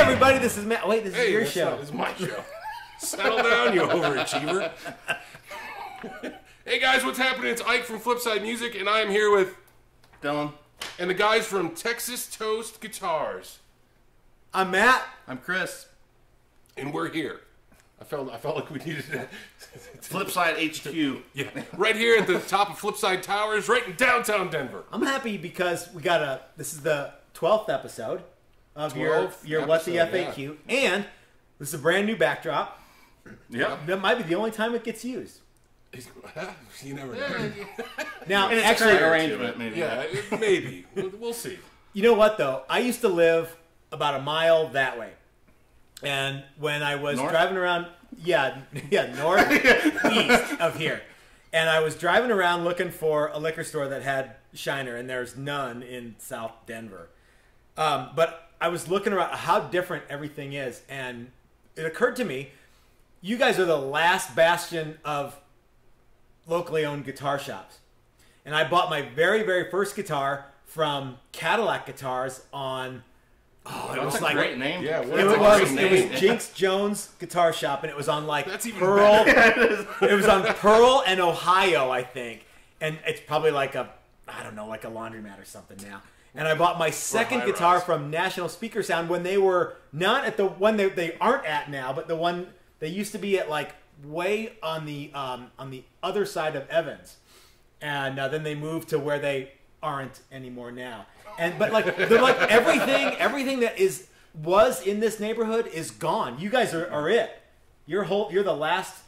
everybody, this is Matt. Wait, this is your show. This is my show. Settle down, you overachiever. Hey guys, what's happening? It's Ike from Flipside Music, and I am here with Dylan. And the guys from Texas Toast Guitars. I'm Matt. I'm Chris. And we're here. I felt like we needed to... Flipside HQ. Yeah, right here at the top of Flipside Towers, right in downtown Denver. I'm happy because we got this is the 12th episode of your What's the FAQ, and this is a brand new backdrop. Yeah. That might be the only time it gets used. You never know. Now, and actually, arrangement maybe. Yeah, maybe. We'll see. You know what though? I used to live about a mile that way, and when I was driving around, northeast of here, and I was driving around looking for a liquor store that had Shiner, and there's none in South Denver. But I was looking around how different everything is, and it occurred to me, you guys are the last bastion of locally owned guitar shops. And I bought my very, very first guitar from Cadillac Guitars on... Oh, it was like a great name. Yeah, it was Jinx Jones Guitar Shop, and it was on like Pearl. It was on Pearl and Ohio, I think. And it's probably like a laundromat or something now. And I bought my second guitar from National Speaker Sound when they were not at the one they aren't at now, but the one they used to be at, like way on the other side of Evans. And then they moved to where they aren't anymore now. But like they're like everything that was in this neighborhood is gone. You guys are it. You're the last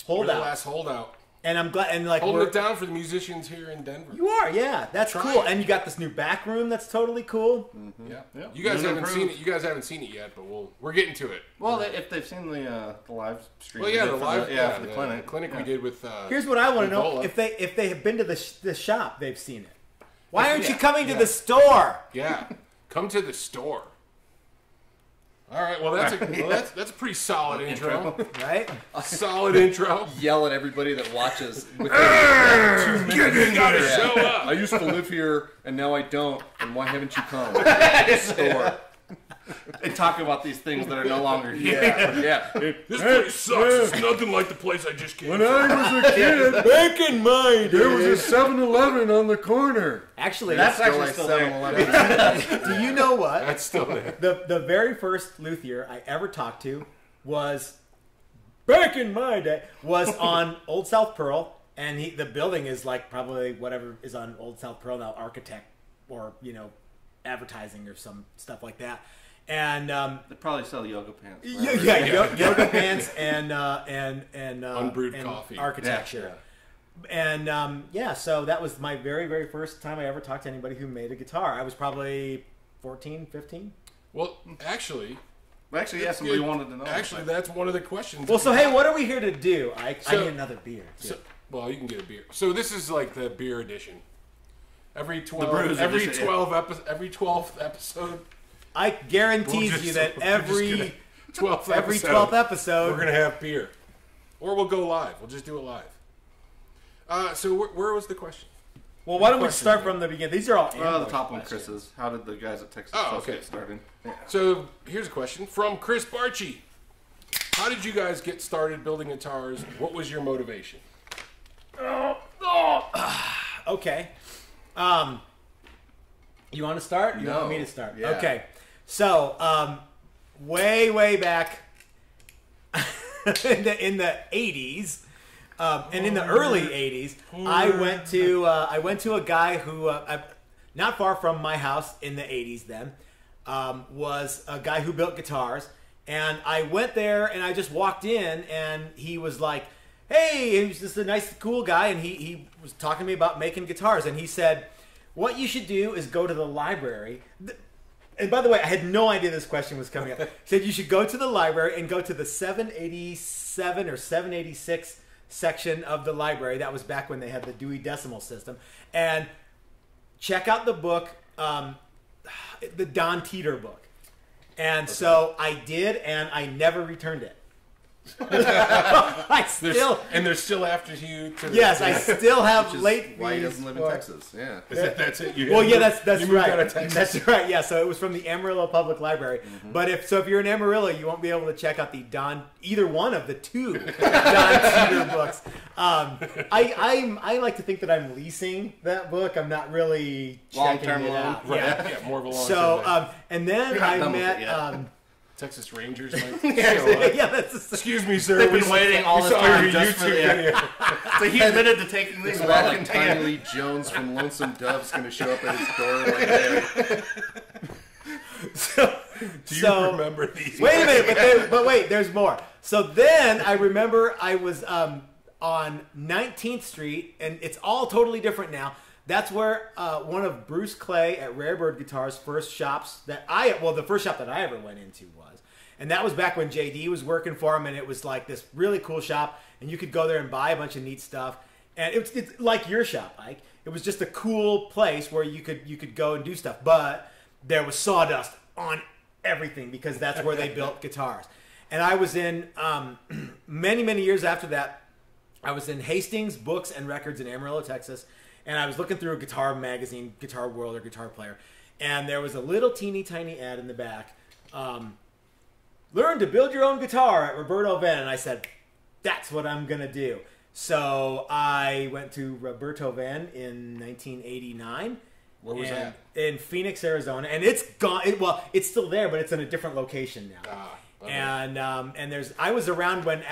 holdout. We're the last holdout. And I'm glad, and like holding it down for the musicians here in Denver. You are, yeah. That's cool. And you got this new back room that's totally cool. Mm-hmm. Yeah. You guys haven't seen it. You guys haven't seen it yet, but we're getting to it. Well, if they've seen the live stream. Well, yeah, for the clinic. The clinic we did with. Here's what I want to know: if they have been to the shop, they've seen it. Why aren't you coming to the store? Yeah, come to the store. All right, well that's a pretty solid intro, right? A solid intro. Yell at everybody that watches. You gotta show up. I used to live here, and now I don't. And why haven't you come? Store. And talk about these things that are no longer here. Yeah. This place sucks. It's nothing like the place I just came When from. I was a kid, Back in my day, there was a 7-Eleven on the corner. Actually, that's actually still there. Do you know what? That's still there. The very first luthier I ever talked to was, back in my day, was on Old South Pearl, and the building is like probably whatever is on Old South Pearl now, architect or advertising or some stuff like that. And they probably sell yoga pants. Yoga pants and unbrewed coffee, architecture. Yeah. And so that was my very, very first time I ever talked to anybody who made a guitar. I was probably 14, 15. Well, actually, yes, we wanted to know. Actually, that's one of the questions. Well, so hey, what are we here to do? I need another beer. Well, you can get a beer. So this is like the beer edition. Every 12th episode. I guarantee you that every 12th episode we're gonna have beer, or we'll go live. We'll just do it live. So where was the question? Well, why don't we start from the beginning? These are all the top one, Chris's. How did the guys at Texas get started? Yeah. So here's a question from Chris Barchi. How did you guys get started building guitars? What was your motivation? Okay. You want to start? You want me to start? Yeah. Okay. So, way back in the 80s, and in the early 80s, I went to a guy who, not far from my house in the 80s then, was a guy who built guitars. And I went there and I just walked in and he was like, hey, he was just a nice, cool guy. And he was talking to me about making guitars. And he said, what you should do is go to the library. And by the way, I had no idea this question was coming up. He said you should go to the library and go to the 787 or 786 section of the library. That was back when they had the Dewey Decimal System. And check out the book, the Don Teeter book. And so I did, and I never returned it. I still. And they're still after you. Yes, I still have Which is late why he fees doesn't live in for- Texas. Yeah. That's it. Well, yeah, that's you moved right. out of Texas. That's right. Yeah, so it was from the Amarillo Public Library. But if you're in Amarillo, you won't be able to check out the either one of the two Don Teeter books. I like to think that I'm leasing that book. I'm not really checking Long-term it loan. out. Right. Yeah. Yeah, more of a long So and then You're not I done with met. it yet. Texas Rangers might show up. Yeah, that's Excuse me, sir. They've we been waiting all we this saw time your just for YouTube the- video. So he admitted to taking these It's about back like and Tommy Lee Jones from Lonesome Dove's going to show up at his door one day. Do you remember these? Wait a minute, but wait, there's more. So then I remember I was on 19th Street, and it's all totally different now. That's where one of Bruce Clay at Rare Bird Guitars' first shops the first shop that I ever went into was. And that was back when JD was working for him, and it was like this really cool shop, and you could go there and buy a bunch of neat stuff. And it's like your shop, Ike. It was just a cool place where you could go and do stuff, but there was sawdust on everything because that's where they built guitars. And I was in many years after that. I was in Hastings Books and Records in Amarillo, Texas, and I was looking through a guitar magazine, Guitar World or Guitar Player, and there was a little teeny tiny ad in the back. Learn to build your own guitar at Roberto Venn, and I said, that's what I'm gonna do. So I went to Roberto Venn in 1989. Where was that? In Phoenix, Arizona, and it's gone. It's still there, but it's in a different location now. Okay. And I was around when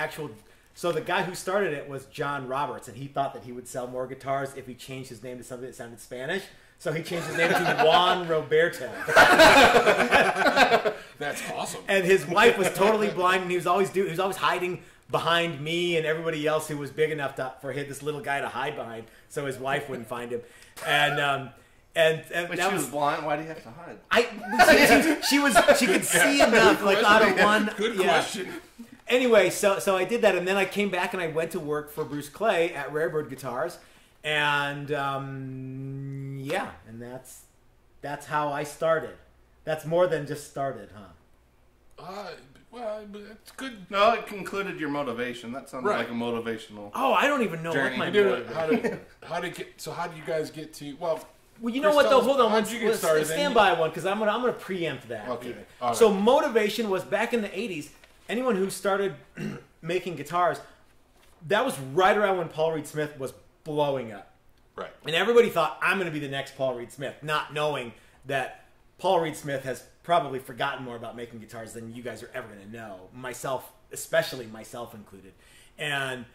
so the guy who started it was John Roberts, and he thought that he would sell more guitars if he changed his name to something that sounded Spanish. So he changed his name to Juan Roberto. That's awesome. And his wife was totally blind, and he was always hiding behind me and everybody else who was big enough for this little guy to hide behind, so his wife wouldn't find him. And But that she was blind. Why do you have to hide? She could see enough, like out of one. Good question. Anyway, so I did that, and then I came back and I went to work for Bruce Clay at Rare Bird Guitars, and and that's how I started. That's more than just started, huh? Well, it's good. No, it concluded your motivation. That sounded Right. like a motivational. Oh, I don't even know Journey. what my How did you guys get to? Well, you know what though? Hold on, how'd you get started? stand by one because I'm gonna preempt that. Okay. Even. All right. So motivation was back in the '80s. Anyone who started making guitars, that was right around when Paul Reed Smith was blowing up. Right. And everybody thought, I'm going to be the next Paul Reed Smith, not knowing that Paul Reed Smith has probably forgotten more about making guitars than you guys are ever going to know. Myself, especially myself included. And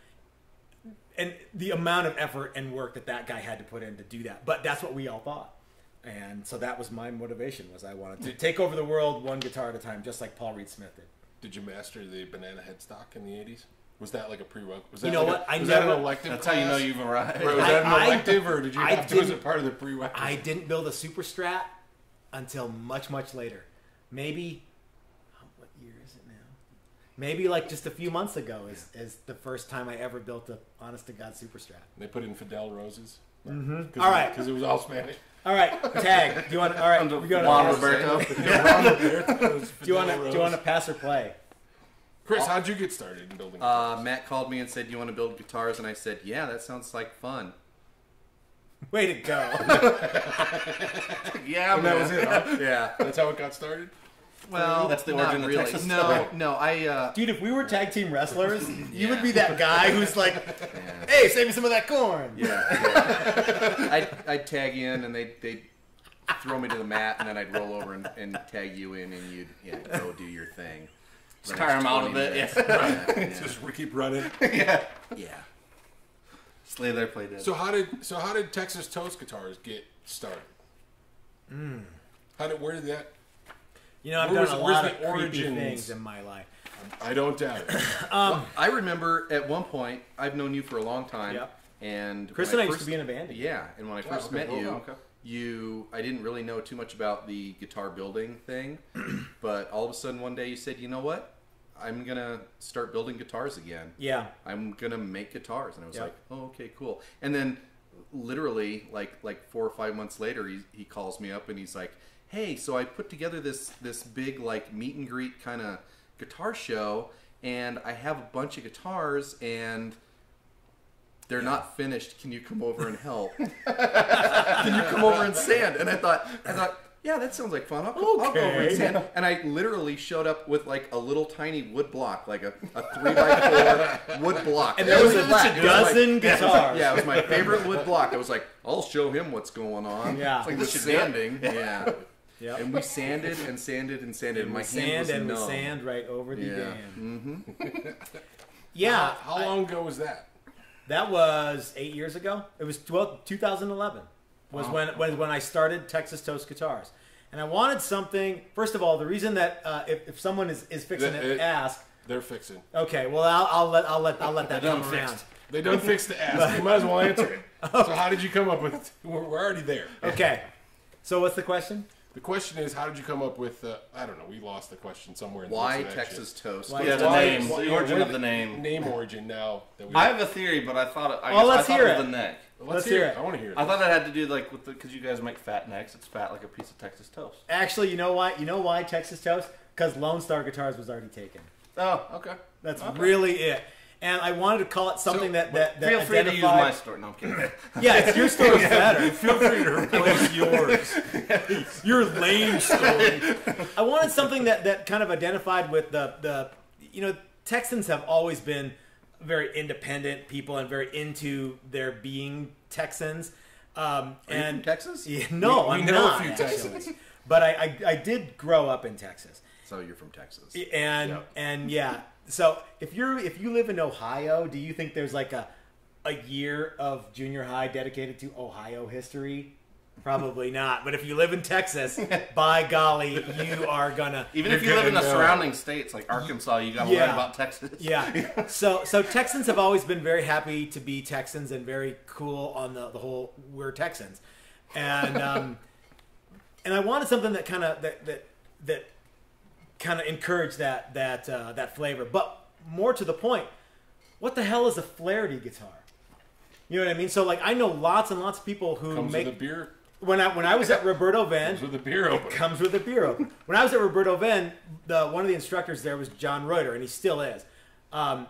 the amount of effort and work that guy had to put in to do that. But that's what we all thought. And so that was my motivation, was I wanted to take over the world one guitar at a time, just like Paul Reed Smith did. Did you master the banana headstock in the 80s? Was that like a prerequisite? Was You that know like what? I was that never- an elective That's class? how you know you've arrived. Right, was that an I- elective, or did you I have to? Was didn't- it part of the prerequisite? I didn't build a Super Strat until much later. Maybe, what year is it now? Maybe like just a few months ago is the first time I ever built a honest to God Super Strat. They put in Fidel Roses. Mm-hmm. All right. Because it was all Spanish. All right, tag. Do you want? All right, we're going Juan to. Roberto. Do you want to pass or play? Chris, how'd you get started in building? Matt called me and said, "Do you want to build guitars?" And I said, "Yeah, that sounds like fun." Way to go! Yeah, and that was it. Huh? Yeah. That's how it got started. Well, That's the not origin of really. Texas No, story. no. I Dude, if we were tag team wrestlers, you would be that guy who's like, "Hey, save me some of that corn." yeah. I'd tag in, and they'd throw me to the mat, and then I'd roll over and tag you in, and you'd go do your thing. Just tire him out of it. Yeah. Just keep running. Yeah. Yeah. Just lay there, play dead. So how did Texas Toast Guitars get started? Where did that? You know, I've Where's done a the lot of creepy origins? things in my life. I don't doubt it. I remember at one point, I've known you for a long time, Yep. and Chris when and I used to be in a band together. Yeah, and when I first okay. met Oh, you, okay. I didn't really know too much about the guitar building thing, but all of a sudden one day you said, "You know what? I'm gonna start building guitars again. Yeah. I'm gonna make guitars," and I was Yep. like, "Oh, okay, cool." And then, literally, like 4 or 5 months later, he calls me up and he's like, "Hey, so I put together this big like meet and greet kind of guitar show, and I have a bunch of guitars, and they're not finished. Can you come over and help? Can you come over and sand? And I thought, yeah, that sounds like fun. I'll go over and sand. And I literally showed up with like a little tiny wood block, like a 3x4 wood block. And there was a dozen guitars. Yeah, it was my favorite wood block. I was like, I'll show him what's going on. Yeah. It's like the sanding. Yeah. Yep. And we sanded and sanded and sanded. And my we hand was sand and numb. we sand right over the Yeah. dam. Mm-hmm. Yeah. How long ago was that? That was 8 years ago. It was 2011 was when I started Texas Toast Guitars, and I wanted something. First of all, the reason that if someone is fixing it, ask. They're fixing. Okay, well I'll let that come around. They don't fix the ask. You might as well answer it. So how did you come up with it? We're already there. Okay, so what's the question? The question is, how did you come up with? I don't know. We lost the question somewhere. In the Why mix of that Texas shit. Toast? Why- Yeah, the Why- name, why- the origin where of the name. Name origin now. That we I have a theory, but I thought I let's thought hear it was it. the neck. Let's hear it. I want to hear it. I thought it had to do like with because you guys make fat necks. It's fat like a piece of Texas toast. Actually, you know why? You know why Texas Toast? Because Lone Star Guitars was already taken. Oh, okay. That's really it. And I wanted to call it something that Feel free to use my story. No, I'm kidding. Yeah, it's your story's better. Feel free to replace yours. Your lame story. I wanted something that kind of identified with the Texans have always been very independent people and very into their being Texans. Are you from Texas? Yeah, no, We I'm know not, a few actually. Texans. But I did grow up in Texas. So you're from Texas. And yeah. So if you live in Ohio, do you think there's like a year of junior high dedicated to Ohio history? Probably not. But if you live in Texas, by golly, you are gonna. Even if you live in the surrounding states like Arkansas, you got to learn about Texas. Yeah. So Texans have always been very happy to be Texans and very cool on the whole we're Texans, and I wanted something that kind of that kind of encouraged that flavor, but more to the point, what the hell is a Flaherty guitar? You know what I mean? So like I know lots and lots of people who Comes make with a beer. When I was at Roberto Venn, Comes with a beer opener. comes with a beer opener. When I was at Roberto Venn, one of the instructors there was John Reuter, and he still is. And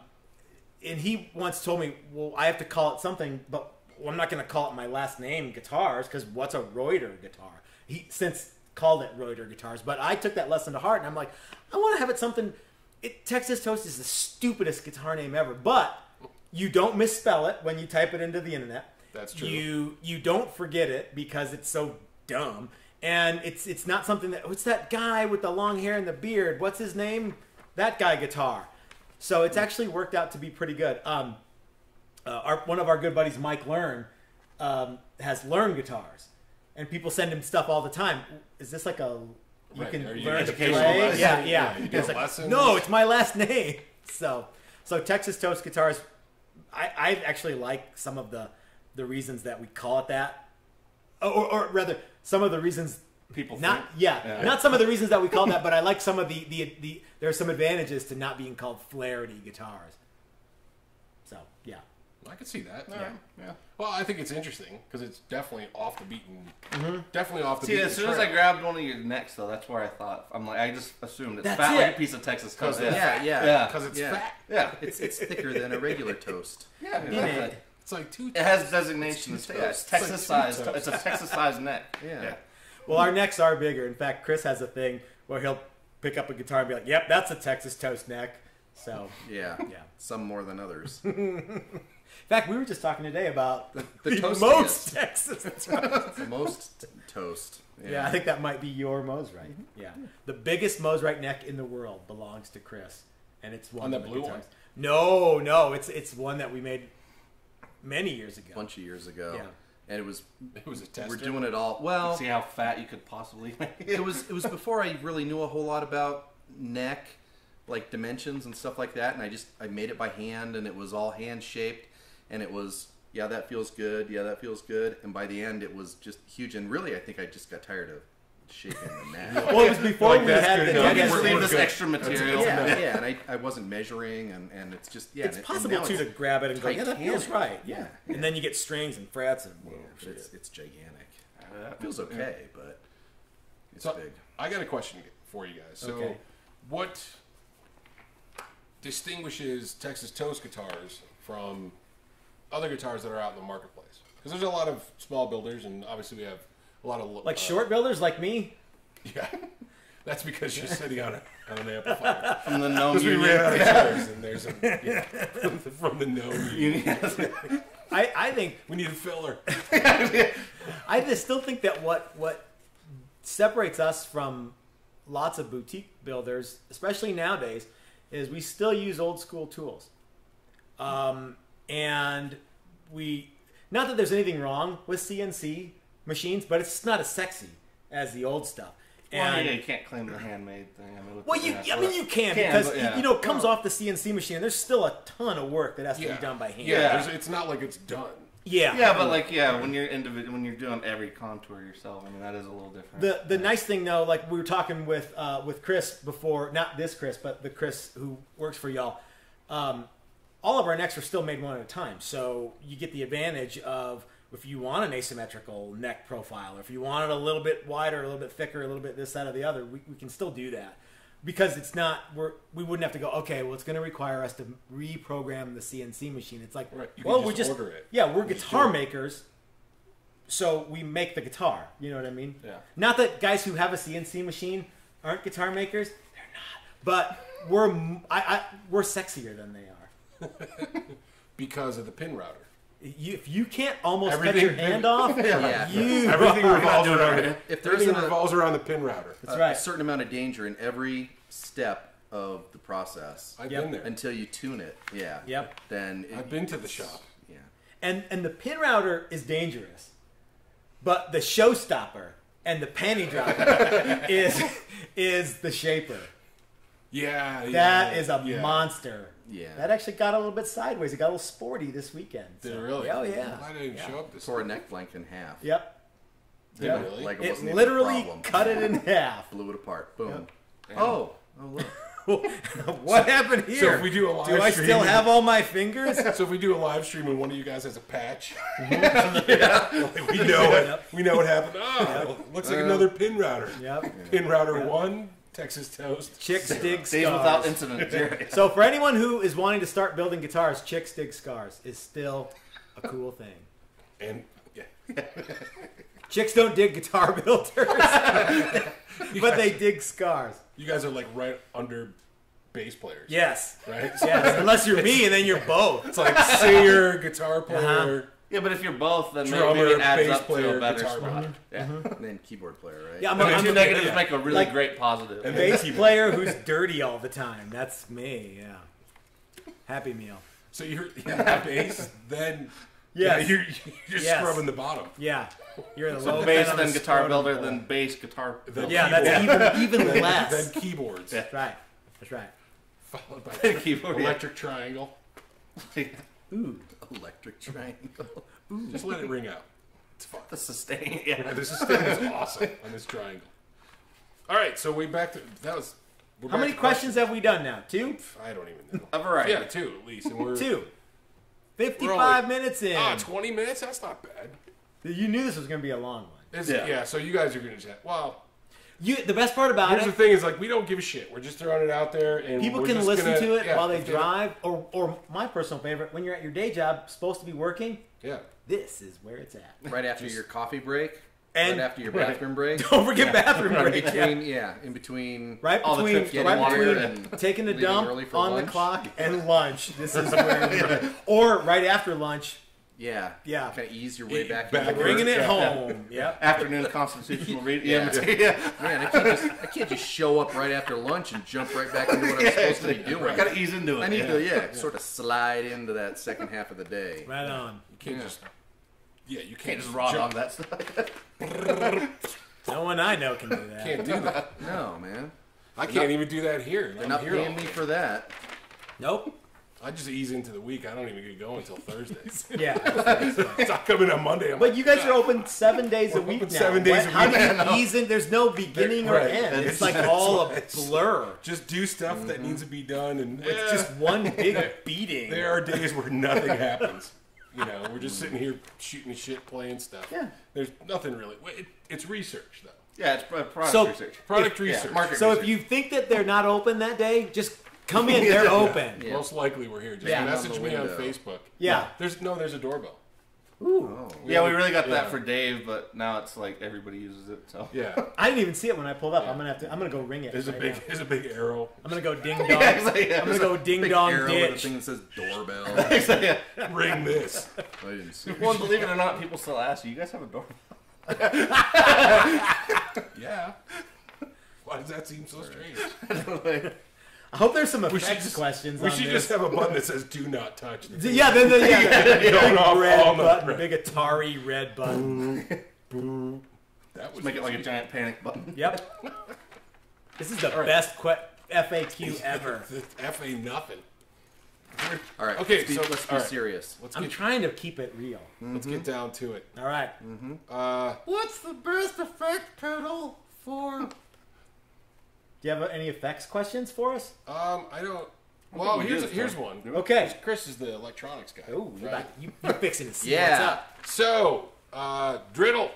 he once told me, well, I have to call it something, but I'm not going to call it my last name, Guitars, because what's a Reuter guitar? He since called it Reuter Guitars, but I took that lesson to heart, and I'm like, I want to have it something. Texas Toast is the stupidest guitar name ever, but you don't misspell it when you type it into the internet. That's true. You don't forget it because it's so dumb, and it's not something that. What's that guy with the long hair and the beard? What's his name? That guy guitar. So it's actually worked out to be pretty good. One of our good buddies, Mike Learn, has Learn guitars, and people send him stuff all the time. Is this like a you Right. can Are you learn to educational play? lessons? Yeah. Yeah, you do It's like, lessons? no, it's my last name. So Texas Toast Guitars. I actually like some of the reasons that we call it that, or rather, some of the reasons People not think. not some of the reasons that we call that, but I like some of the there are some advantages to not being called Flaherty guitars. So yeah, I could see that. Yeah. Well, I think it's interesting because it's definitely off the beaten. Definitely off the See, beaten. as soon as I grabbed one of your necks, though, that's where I thought. I'm like, I just assumed it's That's fat it. like a piece of Texas toast. Yeah. because it's Yeah. fat. Yeah. It's thicker than a regular toast. Yeah, in exactly. it. It's like two. It has designation. It's two Yeah, it's toasts. It's like Texas two sized. toasts. It's a Texas sized neck. Yeah. Well, our necks are bigger. In fact, Chris has a thing where he'll pick up a guitar and be like, "Yep, that's a Texas Toast neck." So Yeah. yeah. Some more than others. In fact, we were just talking today about The the toastiest. most Texas Toast. The most toast. Yeah, I think that might be your Mosrite. Yeah, the biggest Mosrite neck in the world belongs to Chris, and it's one On the of the blue guitars. No, it's one that we made many years ago. a bunch of years ago. Yeah. And it was It was a tester. we're doing it all well. See how fat you could possibly make it. It was before I really knew a whole lot about neck, like dimensions and stuff like that, and I made it by hand, and it was all hand shaped, and it was that feels good, that feels good, and by the end it was just huge, and really I think I just got tired of shaping the neck. Well, it was before we that's had good the enough. You neck. can We're leave this good. extra material. Yeah, and I wasn't measuring, and it's just It's and possible now too to grab it and go, yeah, that feels Titanic. right. Yeah, and then you get strings and frets and it's gigantic. It feels okay, but it's So big. I got a question for you guys. So, Okay. what distinguishes Texas Toast guitars from other guitars that are out in the marketplace? Because there's a lot of small builders, and obviously we have a lot of Like short builders like me? Yeah, that's because you're sitting on an amplifier. From the gnome Because we union. ran out of chairs, and there's from the gnome union. I think We need a filler. I just still think that what separates us from lots of boutique builders, especially nowadays, is we still use old school tools. And we, not that there's anything wrong with CNC machines, but it's just not as sexy as the old stuff. Well, And yeah, you can't claim the handmade thing. I mean, well, you can because but yeah. you know it comes off the CNC machine. And there's still a ton of work that has to Yeah. be done by hand. Yeah, Yeah. it's not like it's done. Yeah. Yeah, but like, when you're when you're doing every contour yourself, I mean, that is a little different. The nice thing though, like we were talking with Chris before, not this Chris, but the Chris who works for y'all. All of our necks are still made one at a time, so you get the advantage of if you want an asymmetrical neck profile, or if you want it a little bit wider, a little bit thicker, a little bit this, that, or the other, we can still do that because it's not we wouldn't have to go. Okay, well, it's going to require us to reprogram the CNC machine. It's like, Right, you can well, just we just order it. yeah, we're You just guitar do it. makers. So we make the guitar. You know what I mean? Yeah. Not that guys who have a CNC machine aren't guitar makers. They're not. But we're sexier than they are. Because of the pin router. If you can't almost cut Everything- your hand off, Yeah. you Everything are revolves not doing around it. it. If there's Everything a, revolves around the pin router. That's a right. certain amount of danger in every step of the process I've Yep. been there. until you tune it, Yep. then I've been to the shop. Yeah. And the pin router is dangerous, but the showstopper and the panty dropper is the shaper. Yeah, That is a yeah. monster. Yeah. That actually got a little bit sideways. It got a little sporty this weekend. Did it So- really? Oh yeah. I'm glad I didn't show up this Tore a neck flank in half. Yep. Did Yep. it really? Like it, It wasn't even a literally problem. cut it in half. Blew it apart. Boom. Damn. Oh look. What happened here? So if we do a live do I stream, still have all my fingers? So if we do a live stream and one of you guys has a patch, we know we know what happened. Oh, looks like another pin router. Yep. Pin router 1, Texas Toast. Chicks dig Days without scars. incident. Jerry. So for anyone who is wanting to start building guitars, chicks dig scars is still a cool thing. And yeah, Chicks don't dig guitar builders, but they dig scars. you guys are like right under bass players. Yes. Right? Yes. Unless you're me, and then you're both. It's like singer, guitar player, Yeah, but if you're both, then drummer, maybe it adds bass up player, to a better guitar spot. player. Yeah. And then keyboard player, right? Yeah, I mean, I'm two a negatives yeah. make a really Like- great positive. And bass player who's dirty all the time. That's me. Yeah. Happy Meal. So you're bass, then Yes. you're just Yes. scrubbing the bottom. Yeah. You're the So low bass, pen on the then guitar scrotum builder, pole. then bass, guitar. Then Yeah, keyboard, that's even less. then keyboards, That's right. That's right. followed by Keyboard, yeah. electric triangle. Ooh. Electric triangle. Just let it ring out. It's fun. The sustain. Yeah. This is awesome on this triangle. All right, so we back to that was. we're How back many to questions have we done now? 2? I don't even know. A variety. Yeah, 2 at least, and we're 2. 55 We're only- minutes in. 20 minutes. That's not bad. You knew this was going to be a long one. Yeah. So you guys are gonna chat. Well, The best part about here's it, the thing: is like we don't give a shit. We're just throwing it out there, and people we're can just listen gonna- to it yeah, while they yeah, drive. Or my personal favorite, when you're at your day job, supposed to be working, Yeah. this is where it's at. Right after your coffee break. And- right after your bathroom break. Don't forget bathroom In break. between, in between. Right All the between, trips getting water and taking the leaving dump early for on lunch. the clock and lunch. This is where or right after lunch, Yeah. Yeah. Kind of ease your way back. back into bringing it Yeah. home. Yep. Afternoon constitutional reading. Yeah. Yeah. Man, I can't just show up right after lunch and jump right back into what I'm supposed to be doing. I gotta ease into it. I need to, sort of slide into that second half of the day. Right on. You can't just. Yeah, you Can't can't just raw dog jump. that stuff. No one I know can do that. Can't do that. No, man. I can't even do that here. They're I'm not here all paying me day. for that. Nope. I just ease into the week. I don't even get going until Thursdays. Yeah. It's not coming on Monday. I'm But like, you guys are open 7 days a We're week open now. 7 days a How week. do you ease in? There's no beginning or Right. end. It's That's- like that's all why a it's- blur. just do stuff that needs to be done, and It's just one big beating. there are days where nothing happens. You know, we're just sitting here shooting shit, playing stuff. Yeah. There's nothing really. It's research though. Yeah, it's product So- research. Product Yeah, research. market So research. if you think that they're not open that day, just Come in, they're open. Yeah. Most likely we're here. Just Yeah. message me on Window. Facebook. Yeah. There's a doorbell. Ooh. Yeah, we really got that Yeah. for Dave, but now it's like everybody uses it. So Yeah. I didn't even see it when I pulled up. I'm gonna go ring it. There's a right big now. there's a big arrow. I'm gonna go ding dong. Yeah, exactly, yeah. I'm gonna go ding Big dong arrow with a ditch. thing that says doorbell. yeah. Ring this. I didn't see it. Well, believe it or not, people still ask you. You guys have a doorbell? Yeah. Why does that seem so strange? I hope there's some We should effects just- questions. We on should this. just have a button that says "Do not touch." Yeah, then the big off red all the- button, big Atari red button. That was Make it like a giant panic button. Yep. This is the best FAQ ever. F.A. nothing. All right. Okay, let's be, so- let's be all right. serious. I'm trying to keep it real. Let's get down to it. All right. What's the best effect pedal for? Do you have any effects questions for us? I don't. Well, we do here's this one. Okay. Chris is the electronics guy. Oh, right? you're fixing to see Yeah. what's up. So, Driddle,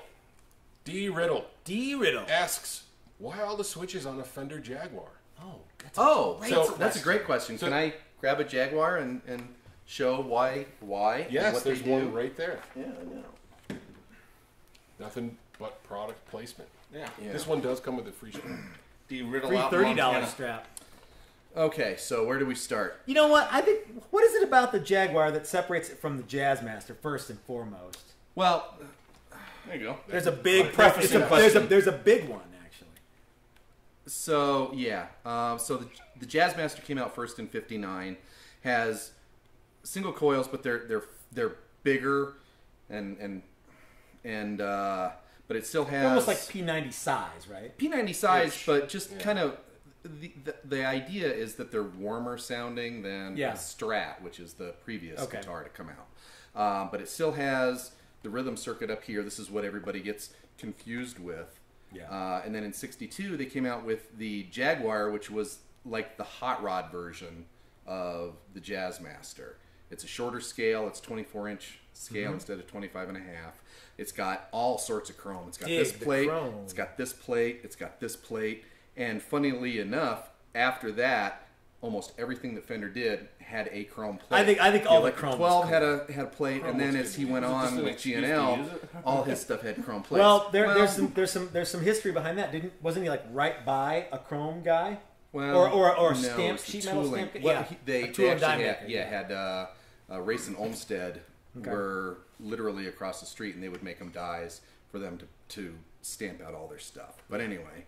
D Riddle D-Riddle. asks, why all the switches on a Fender Jaguar? Oh, that's Oh, great so question. that's a great question. So- Can I grab a Jaguar and show why? And Yes, what there's they do? one right there. Yeah, I know. Nothing but product placement. Yeah. Yeah. This one does come with a free strap. Do you riddle free out $30 Montana? strap. Okay, so where do we start? You know what? I think what is it about the Jaguar that separates it from the Jazzmaster first and foremost? Well, There you go. There's a big prefacing question. there's a big one actually. so yeah, so the Jazzmaster came out first in '59. Has single coils, but they're bigger and but it still has Almost like P90 size, right? P90 size, Ish. but just Yeah. kind of the idea is that they're warmer sounding than Yeah. a Strat, which is the previous Okay. guitar to come out. But it still has the rhythm circuit up here. This is what everybody gets confused with. Yeah. And then in '62 they came out with the Jaguar, which was like the hot rod version of the Jazzmaster. It's a shorter scale. It's 24-inch scale instead of 25 and a half. It's got all sorts of chrome. It's got Dig this the plate. chrome. It's got this plate. It's got this plate. And funnily enough, after that, almost everything that Fender did had a chrome plate. I think all the like chrome 12 was had a plate, Chrome and then was as good. he went Was it just on an with excuse to G&L, use it? all his stuff had chrome plates. Well, there's some history behind that. Wasn't he like right by a chrome guy? Well, or a no, stamp it's the sheet metal tooling. stamp? Well, Yeah, they a tool and actually die had, maker. had Race and Olmsted Okay. were literally across the street, and they would make them dies for them to stamp out all their stuff. But anyway,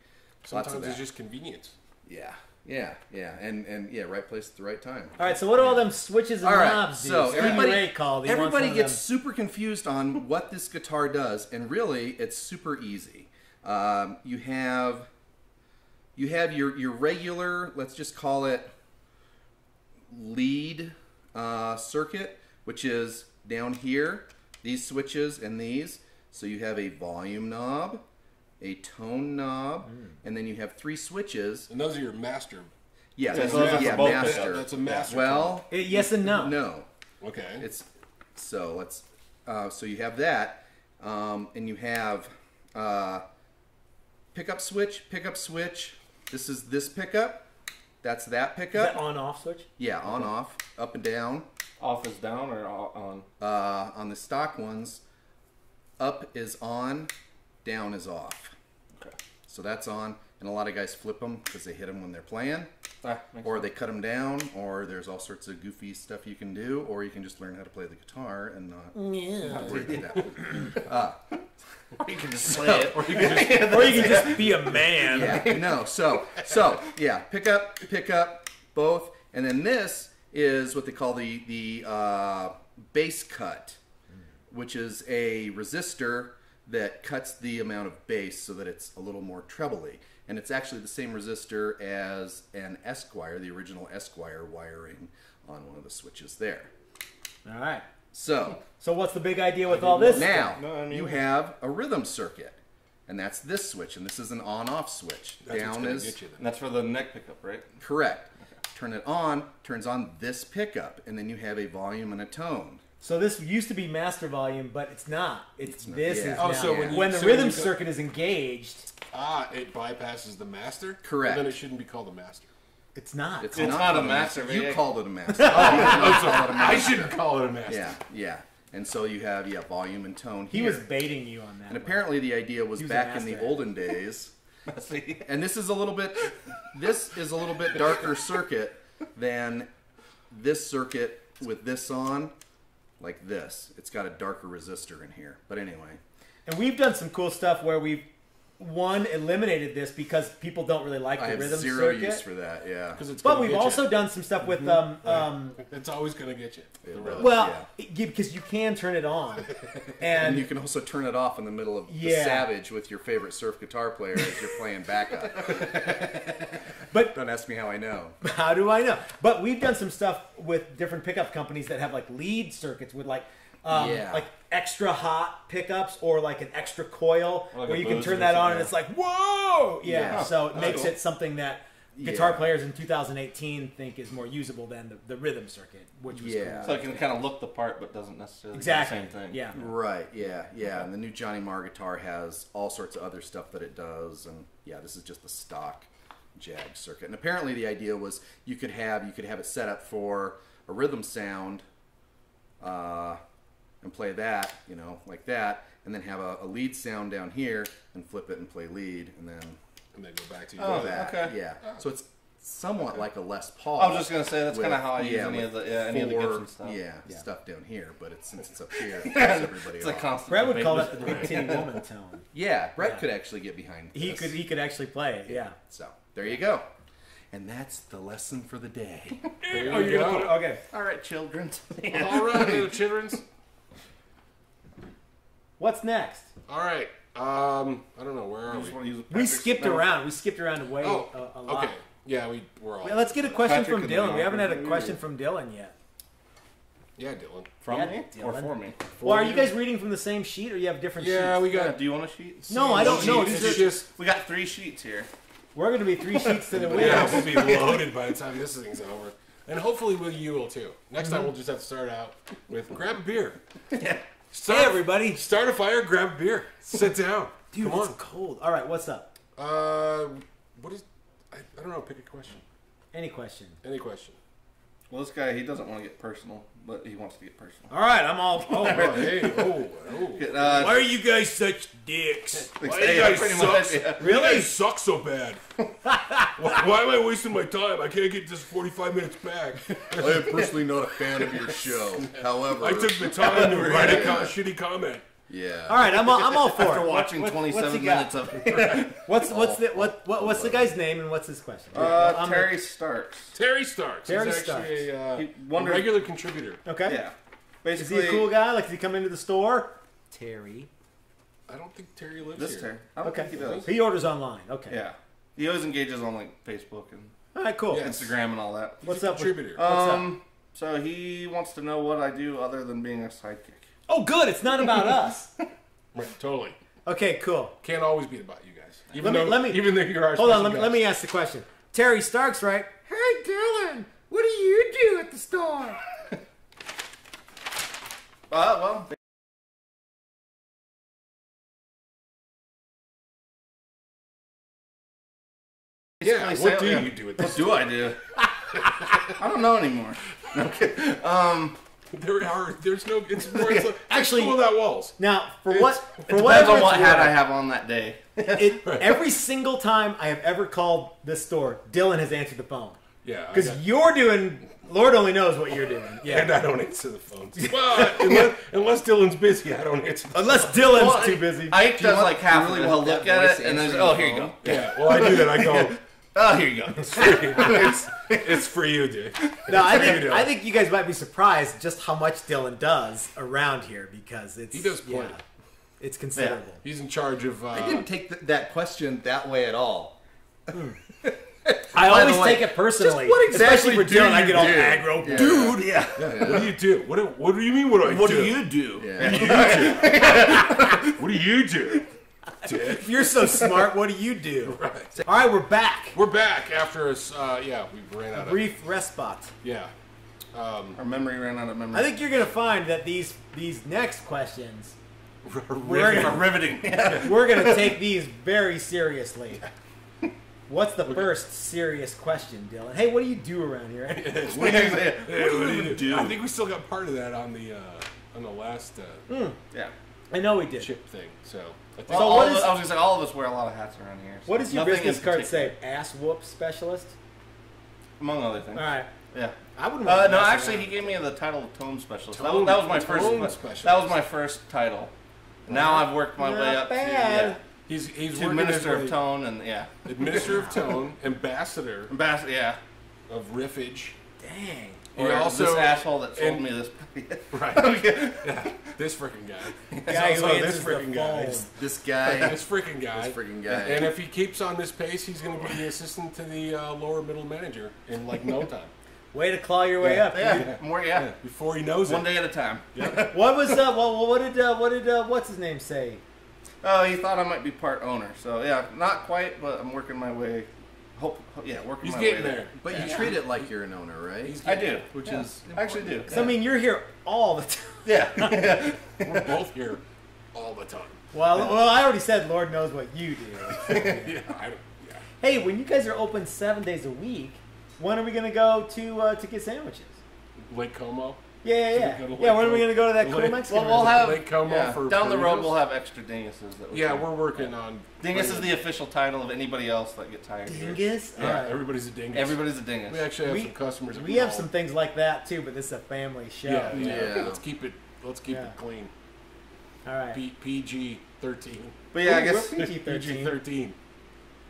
lots Sometimes of that. it's just convenience. Yeah, and yeah, right place at the right time. All right, so what do all them switches and All right, knobs do? so Stevie everybody, Ray called. He wants everybody one of gets them. super confused on what this guitar does, and really, it's super easy. You have your regular, let's just call it lead circuit, which is down here, these switches and these. So you have a volume knob, a tone knob, and then you have 3 switches. And those are your master. Yeah, Yeah, this so is those are for both master. That's a master. Well, Yes and no. no. Okay. It's so let's so you have that, and you have pickup switch. This is this pickup. That's that Is pickup. that on-off switch? Yeah, on off, up and down. Off is down or on? On the stock ones, up is on, down is off. Okay. So that's on, and a lot of guys flip them because they hit them when they're playing, Makes or sense. they cut them down, or there's all sorts of goofy stuff you can do, or you can just learn how to play the guitar and not worry about that. You can just play it. Or you can just be a man. Yeah, no. So yeah, pick up, both, and then this is what they call the bass cut, which is a resistor that cuts the amount of bass so that it's a little more trebly, and it's actually the same resistor as an Esquire, the original Esquire wiring on one of the switches there. All right. So So what's the big idea with all this? now No, I mean- you have a rhythm circuit, and that's this switch, and this is an on-off switch. That's what's Down gonna is get you then. And that's for the neck pickup, right? correct. Turn it on, turns on this pickup, and then you have a volume and a tone. So this used to be master volume, but it's not. It's this yeah. is Oh, now. so when the so rhythm you go- circuit is engaged, it bypasses the master. Correct. Well, then it shouldn't be called a master. It's not. It's not a master. You Yeah. called it a master. I'm sorry. I shouldn't call it a master. Yeah, yeah. And so you have volume and tone He here. was baiting you on that. And apparently the idea was He was a back in the master. olden days. And this is a little bit darker circuit than this circuit with this on, like this. It's got a darker resistor in here. But anyway. And we've done some cool stuff where we've eliminated this because people don't really like the I have rhythm zero circuit. use for that, yeah. But we've also done some stuff with It's always going to get you. The rhythm. well, because you can turn it on, And and you can also turn it off in the middle of the Yeah. Savage with your favorite surf guitar player as you're playing backup. but Don't ask me how I know. how do I know? But we've done some stuff with different pickup companies that have like lead circuits with like extra hot pickups or like an extra coil Like where a you can booster turn or that on something, and it's like whoa, Yeah. So it makes cool. it something that guitar Yeah. players in 2018 think is more usable than the rhythm circuit, which was Yeah. So it can kind of look the part, but doesn't necessarily exactly do the same thing. Yeah. Right, yeah. And the new Johnny Marr guitar has all sorts of other stuff that it does. And yeah, this is just the stock Jag circuit. And apparently the idea was you could have it set up for a rhythm sound and play that, like that, and then have a lead sound down here and flip it and play lead, and then go back to you. Oh, that. okay. Yeah. So it's somewhat like a Les Paul. I was just gonna say that's with- kind of how I use yeah, any with of the Gibson stuff. Yeah, stuff down here, but since it's up here, it throws everybody It's off. like constant. Brad would debate call with- that the big titty woman tone. Yeah, Brett Yeah. could actually get behind He this. could actually play it. Yeah. So there you go, and that's the lesson for the day. There Oh, you you're gonna go. put it, okay. All right, children. All right, little childrens. What's next? All right. I don't know. Where are You just we? want to use We skipped around. We skipped around way Oh, a lot. okay. Yeah, we're all. Well, let's get a question Patrick from and the Dylan. We haven't had a author. question from Dylan yet. Yeah, Dylan. From Yeah, me Dylan. or for me? Well, are you guys reading from the same sheet, or you have different Yeah, sheets? we Yeah. got. Do you want a sheet? No, I don't know. It's These are, just. We got 3 sheets here. we're going to be 3 sheets to the wheel. Yeah, we'll be loaded by the time this thing's over, and hopefully you will too. Next time we'll just have to start out with grab a beer. Hey, everybody. Start a fire, grab a beer, sit down. Dude, Come it's on. cold. All right, what's up? What is? I don't know. Pick a question. Any question? Any question. Well, this guy, he doesn't want to get personal, but he wants to get personal. All right, I'm all. Oh, Oh, hey, oh. why are you guys such dicks? Why do you guys pretty suck? much, yeah. You guys suck so bad. why am I wasting my time? I can't get just 45 minutes back. I am personally not a fan of your show. However, I took the time to write a shitty comment. yeah. All right, I'm all for After it. watching What's 27 he got? minutes of What's the guy's name and what's his question? I'm Terry Starks. Terry Starks. Terry He's actually He a wonders- regular contributor. okay. Yeah. Is he Basically, a cool guy? Like, does he come into the store? Terry. I don't think Terry lives This here. Terry. I don't Okay. think he does. He orders online. Okay. Yeah. He always engages on like Facebook and All right, cool. Yes. Instagram and all that. What's He's a up with- contributor. What's up? So he wants to know what I do other than being a sidekick. Oh, good. It's not about us. Right, totally. Okay, cool. Can't always be about you guys. Let me- Even though you're our Hold on. special Let me guest. ask the question. Terry Starks, right? Hey, Dylan. What do you do at the store? Well, Yeah, basically what do say- you do with What this? do I do? I don't know anymore. Okay. There's no. It's more. It's like, Actually- pull without walls. Now, for It's- what? For Depends whatever on what it's hat worth, I have on that day. every single time I have ever called this store, Dylan has answered the phone. Yeah, I Because got- you're doing, Lord only knows what you're doing. and Yeah. I don't answer the phones. Well, unless Dylan's busy, I don't answer. The Unless Dylan's Well, too busy. Ike does want- like half you of really it. He'll want that look at voice it and then, answering oh, the here you phone? go. Yeah, well, I do that. I go. Oh, here you go. It's for you, dude. No, I Dylan. think you guys might be surprised just how much Dylan does around here because it's He does plenty. it's considerable. He's in charge of. I didn't take that question that way at all. I always the way, take it personally. just what exactly especially for do Dylan, I you get all do? aggro. Yeah. Dude, yeah. What do you do? What do you mean? What do I do? What do you do? Yeah. What do you do? Dick? If you're so smart, what do you do? Right. All right, we're back. We're back after us. Yeah, we ran out of. Brief respite. Yeah. Our memory ran out of memory. I think you're gonna find that these next questions, we're Riveting. gonna, riveting. we're gonna take these very seriously. What's the first serious question, Dylan? Hey, what do you do around here? What do you do? I think we still got part of that on the last Yeah. I know we did. chip thing. So I think So what is- I was gonna say all of us wear a lot of hats around here. So What does your nothing business in card particular, say? Ass whoop specialist? Among other things. All right. Yeah. I wouldn't want to No, mess actually, around. he gave me the title of tone specialist. Tone- that was my first. tone specialist. That was my first title. Now I've worked my way Not up bad. he's to working minister as of a tone and administrator of tone, ambassador yeah. of riffage. Dang. He Or also this asshole that sold and- me this. right. Okay. Yeah, this freaking guy. Guy who also answers this the freaking guy. phone. This guy. This freaking guy. This freaking guy. And if he keeps on this pace, he's going to be the assistant to the lower middle manager in like no time. Way to claw your way up. Yeah. More. Yeah. Before he knows One it. day at a time. What was what did what's his name say? Oh, he thought I might be part owner. So yeah, not quite, but I'm working my way. Working He's my getting way there. But you treat it like you're an owner, right? I do. Which Yeah. is I actually do. So I mean, you're here all the time. Yeah. We're both here all the time. Well, I already said, Lord knows what you do. Yeah, yeah. Hey, when you guys are open 7 days a week, when are we gonna go to get sandwiches? Lake Como. Yeah. So we go to Yeah, Lake when are we Como. gonna go to that cool Lake- Mexican Well, we'll restaurant? have Lake Como yeah, for down the road. burritos? We'll have extra dinguses. That we Yeah, can- we're working on. Dingus is the official title of anybody else that gets hired here. Dingus? Yeah, Alright. everybody's a dingus. Everybody's a dingus. We actually have We- some customers. That We have call. some things like that too, but this is a family show. Yeah. Yeah. Let's keep it. Let's keep Yeah. it clean. All right. PG-13. But yeah, I Ooh, guess we're PG-13. PG-13.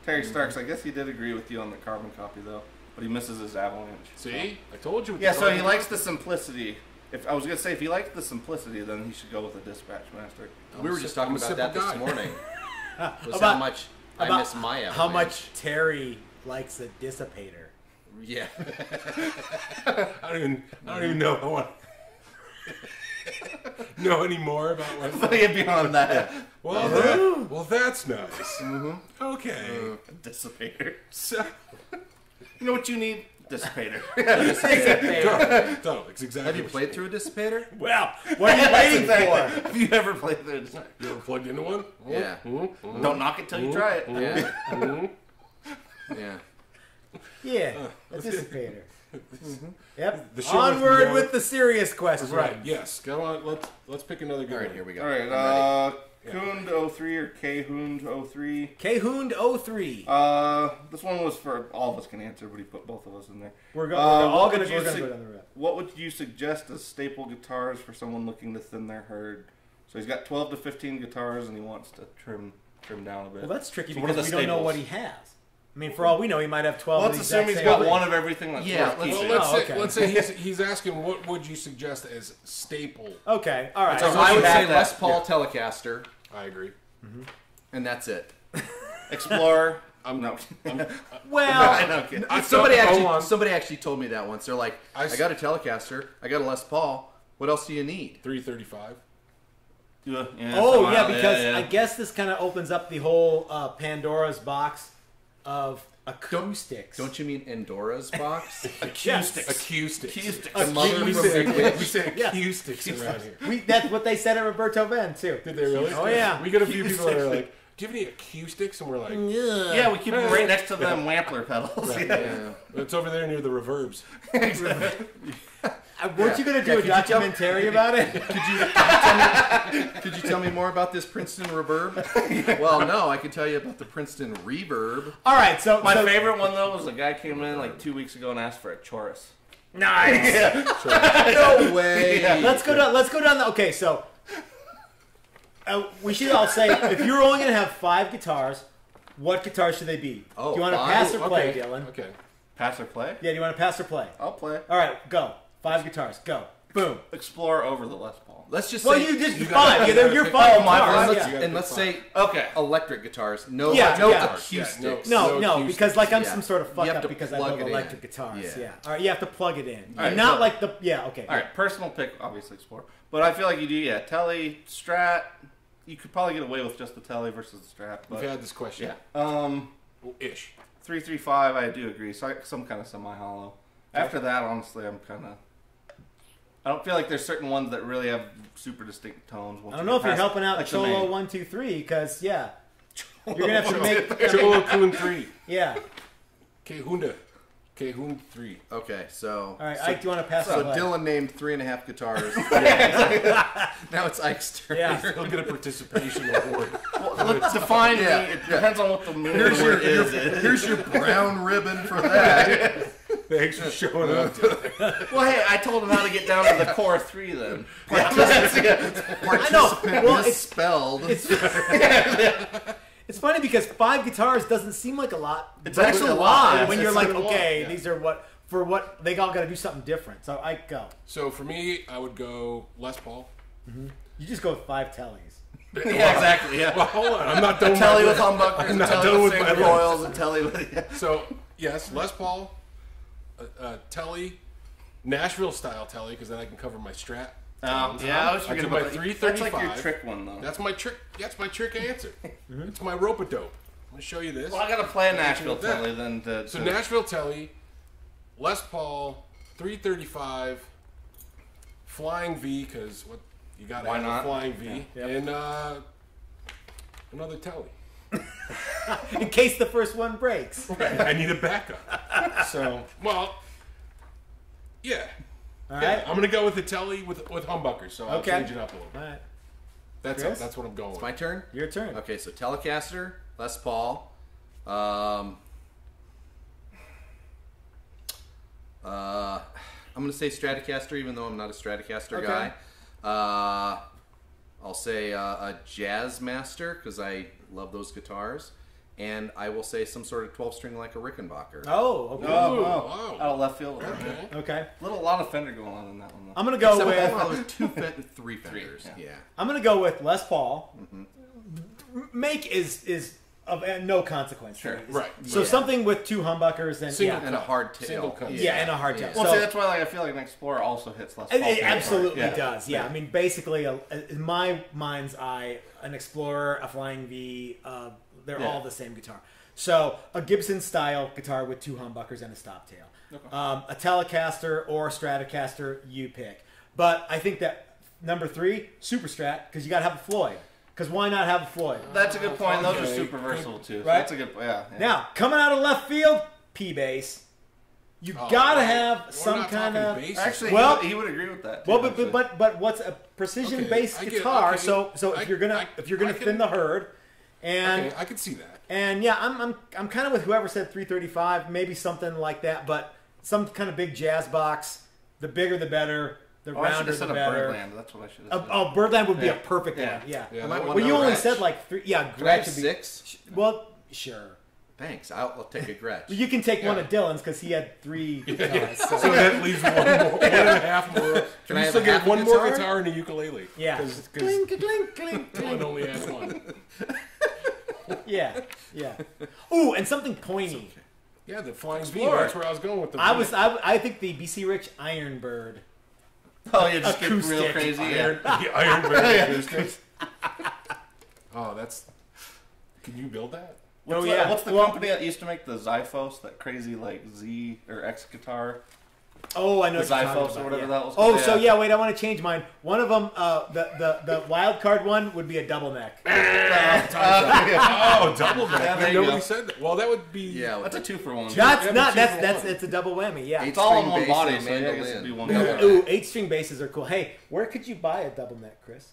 Terry Starks. I guess he did agree with you on the carbon copy though, but he misses his avalanche. See, I told you. Yeah, so he likes the simplicity. If I was gonna say if he likes the simplicity, then he should go with the Dispatch Master. we were just talking I'm a about that simple this guy. morning. Was About- how much I about miss my avalanche. How much Terry likes the dissipator. Yeah. I don't even know. I want know any more about what. But yeah, beyond that, Well, that's nice. Okay. dissipator. So, You know what you need? Dissipator. Dissipator. no, it's exactly. Have you what played through a dissipator? Well, what are you waiting for? Have you ever played the dissipator? You ever plugged into one? Yeah. Don't knock it till you try it. Yeah. Yeah. Yeah, a dissipator. Yep. The show Onward is- with the serious question. Right. Yes. Go on. Let's pick another good All right, one. here we go. All right, I'm ready. Kund 03 or K Hoond 03. Khoond 03. This one was for all of us can answer, but he put both of us in there. We're what all would going to you go sug- down the road. What would you suggest as staple guitars for someone looking to thin their herd? So he's got 12 to 15 guitars, and he wants to trim down a bit. Well, that's tricky So what are because the we don't know staples? what he has. I mean, for all we know, he might have 12 Let's of the assume exact he's same got thing. one of everything that's Yeah, worth let's- keeping. Well, Oh, let's okay. say he's asking what would you suggest as staple. Okay, all right. So So I would say that- Les Paul Telecaster, I agree. and that's it. Explorer. I'm No. well, I know, kid. Somebody actually told me that once. They're like, I I got a Telecaster, I got a Les Paul. What else do you need? 335. Yeah, oh, yeah, somehow, because yeah. I guess this kind of opens up the whole Pandora's box of acoustics. Don't you mean Endora's box? Acoustics. Acoustics. Acoustics. The mother We from say, Big Witch. we say Yeah. acoustics around here. That's what they said at Roberto Ben, too. Did they really? Oh, yeah. We get a few people that are like, "Do you have any acoustics?" And we're like, Yeah, we keep them right next to them Wampler pedals. Yeah. "It's over there near the reverbs." Weren't you going to do a Could you tell- documentary about it? Could you tell me more about this Princeton reverb? Well, no, I can tell you about the Princeton reverb. All right, so My favorite one though was a guy came in like 2 weeks ago and asked for a chorus. Nice. No way. Yeah. Let's go down. Okay, so we should all say if you're only going to have 5 guitars, what guitars should they be? Oh, do you want to 5? pass or play, Okay. Dylan? Okay. Pass or play? Yeah, do you want to pass or play? I'll play. All right, go. 5 guitars, go. Boom. Explore over the Les Paul. Let's just Well, say, you just you 5. gotta- Yeah, you're 5 Oh, my guitars. bad. let's, Yeah. and let's say Okay. electric guitars. No, Yeah, no yeah. acoustics. No, No because like I'm Yeah. some sort of fuck You have up to because I plug love it in. electric guitars. Yeah. Yeah. All right, you have to plug it in. All right, Not so- like the okay. All right, personal pick, obviously Explore. But I feel like you do, yeah, Tele, Strat. You could probably get away with just the Tele versus the Strat. But We've had this question. yeah. Ish. 335, I do agree. So some kind of semi-hollow. After that, honestly, I'm kind of. I don't feel like there's certain ones that really have super distinct tones. I don't know if you're helping out Cholo 123 because yeah. You're gonna have to make. Cholo Kun 3. Yeah. Kehunda. Kehun 3. Okay, so... All right, Ike, do you want to pass So the play? Dylan named 3.5 guitars. Now it's Ike's turn. Yeah. He'll get a participation award. Let's define Yeah. it depends on what the meaning Here's word your, is. here's your brown ribbon for that. Thanks for showing up. Well, hey, I told him how to get down to the core 3 then. I know. Well, Misspelled. it's funny because 5 guitars doesn't seem like a lot. It's but actually a a lot lot. when It's you're like, a lot, okay, yeah. these are what they all got to do something different. So Ike, go. So for me, I would go Les Paul. You just go with 5 tellies. Yeah, exactly. Yeah. Well, hold on. I'm not done with Telly my with list. humbuckers, I'm not telly done with with my single list. coils, and telly with. Yeah. So, yes, Les Paul, Telly, Nashville style Telly, because then I can cover my Strat. Yeah, I was I forgetting do my about that. 335. That's like your trick one, though. That's my trick. That's my trick answer. It's my rope-a-dope. I'm gonna show you this. Well, I gotta play a Nashville with that. telly then. So Nashville Telly, Les Paul, 335, Flying V, because what you got to Why have not? a Flying V, Yeah. Yep. and another Telly. In case the first one breaks. I need a backup. So, well, yeah. All Yeah, right. I'm gonna go with the Telly with humbuckers, so I'll Okay. change it up a little All bit. right. That's Chris? what I'm going with. My turn? Your turn. Okay, so Telecaster, Les Paul. I'm going to say Stratocaster, even though I'm not a Stratocaster Okay. guy. I'll say a Jazzmaster, because I love those guitars. And I will say some sort of 12-string like a Rickenbacker. Oh, okay. Oh, wow. Out of left field. Okay. Okay. A lot of Fender going on in that one, though. I'm gonna go Except with. well, there's three Fenders. yeah. Yeah. I'm gonna go with Les Paul. Make is of no consequence. Sure. Right. So Yeah. something with 2 humbuckers and Single yeah, And a hard tail. Single cut. yeah, and a hard tail. Well, So- see, that's why I feel like an Explorer also hits less. It absolutely Yeah. does. Yeah. I mean, basically, in my mind's eye, an Explorer, a Flying V, they're all the same guitar. So a Gibson style guitar with 2 humbuckers and a stop tail. A Telecaster or a Stratocaster, you pick. But I think that number 3, Super Strat, because you got to have a Floyd. Because why not have a Floyd? That's a good point. Those are Okay. super versatile too. So Right? That's a good. Yeah. Now, coming out of left field, P-bass. You gotta have some kind of. Actually, Well- he would agree with that. Well, too, actually. but what's a precision Okay, based I get- guitar? okay, So I- if you're gonna I can- thin the herd, and Okay, I can see that. and yeah, I'm kind of with whoever said 335, maybe something like that, but some kind of big jazz box. The bigger the better. The Oh, I should rounder have the said a better. Birdland. That's what I should have said. Oh, Birdland would be Yeah. a perfect Yeah. one. Yeah. Yeah, I might that want Well, you a only Gretsch. said like 3. Yeah, Can I have Gretsch would be. 6? Well, sure. Thanks. I'll take a Gretsch. You can take one of Dylan's because he had 3 guitars. So that leaves one and a half more. Can you I have still a get half a one more guitar? guitar and a ukulele. Yeah. Because Clink, clink, clink, one clink. only has one. Yeah, yeah. Ooh, and something pointy. Yeah, the Flying V. Explorer. That's where I was going with the I think the BC Rich Ironbird. Oh, yeah, just get real acoustic. crazy. Iron, Yeah. the Iron Bird acoustics. Oh, that's. Can you build that? Oh, yeah. What's the Well- company that used to make the Zyphos? That crazy like Z or X guitar. Oh, I know The what you're talking Zyphos or about, whatever yeah. that was Oh, called, so yeah. yeah, wait, I want to change mine. One of them, the wild card one would be a double neck. Oh, double neck. Yeah, there you Nobody go. said that. Well, that would be. Yeah, That's a 2-for-1. That's Yeah, not. but two for That's one. it's a double whammy. Yeah. It's all in one Eight-string body, bass so and yeah, I guess it'd be mandolin. one. Yeah. guitar. Ooh, 8-string basses are cool. Hey, where could you buy a double neck, Chris?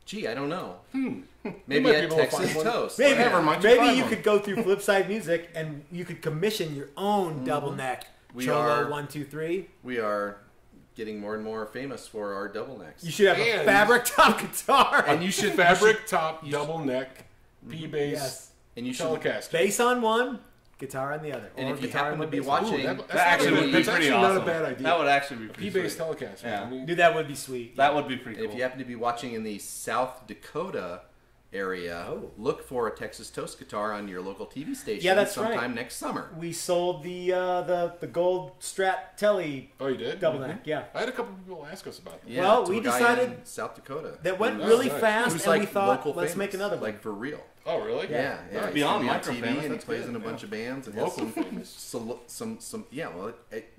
Gee, I don't know. You Maybe might be at able to Texas find one. Toast. Maybe, Whatever, might you maybe find you one? could go through Flipside Music and you could commission your own double neck. We Cholo are- 1, 2, 3. We are getting more and more famous for our double necks. You should have a And- fabric top guitar. And you should fabric top, double neck, P bass, Yes. And you should. Telecaster. Bass on one, guitar on the other. And Or if you guitar happen on to one be bass. watching, Ooh, that's That actually not a- would be that's pretty actually awesome. not a bad idea. That would actually be P pretty bass sweet. Telecaster. Yeah. I mean, Dude, that would be sweet. That would be pretty cool. if you happen to be watching in the South Dakota area, look for a Texas Toast guitar on your local TV station. Yeah, that's sometime right. next summer. We sold the gold Strat Telly oh, you did? double neck. Yeah. I had a couple people ask us about that. Yeah, Well, to we a guy decided in South Dakota. that went Oh, really nice. fast, Who's and like we thought, local let's famous, make another one. like for real. Oh, really? Yeah, yeah. Nice. Beyond He's micro on TV famous, and he that's plays good, in a bunch of bands and has Local some, famous. some. Yeah, well,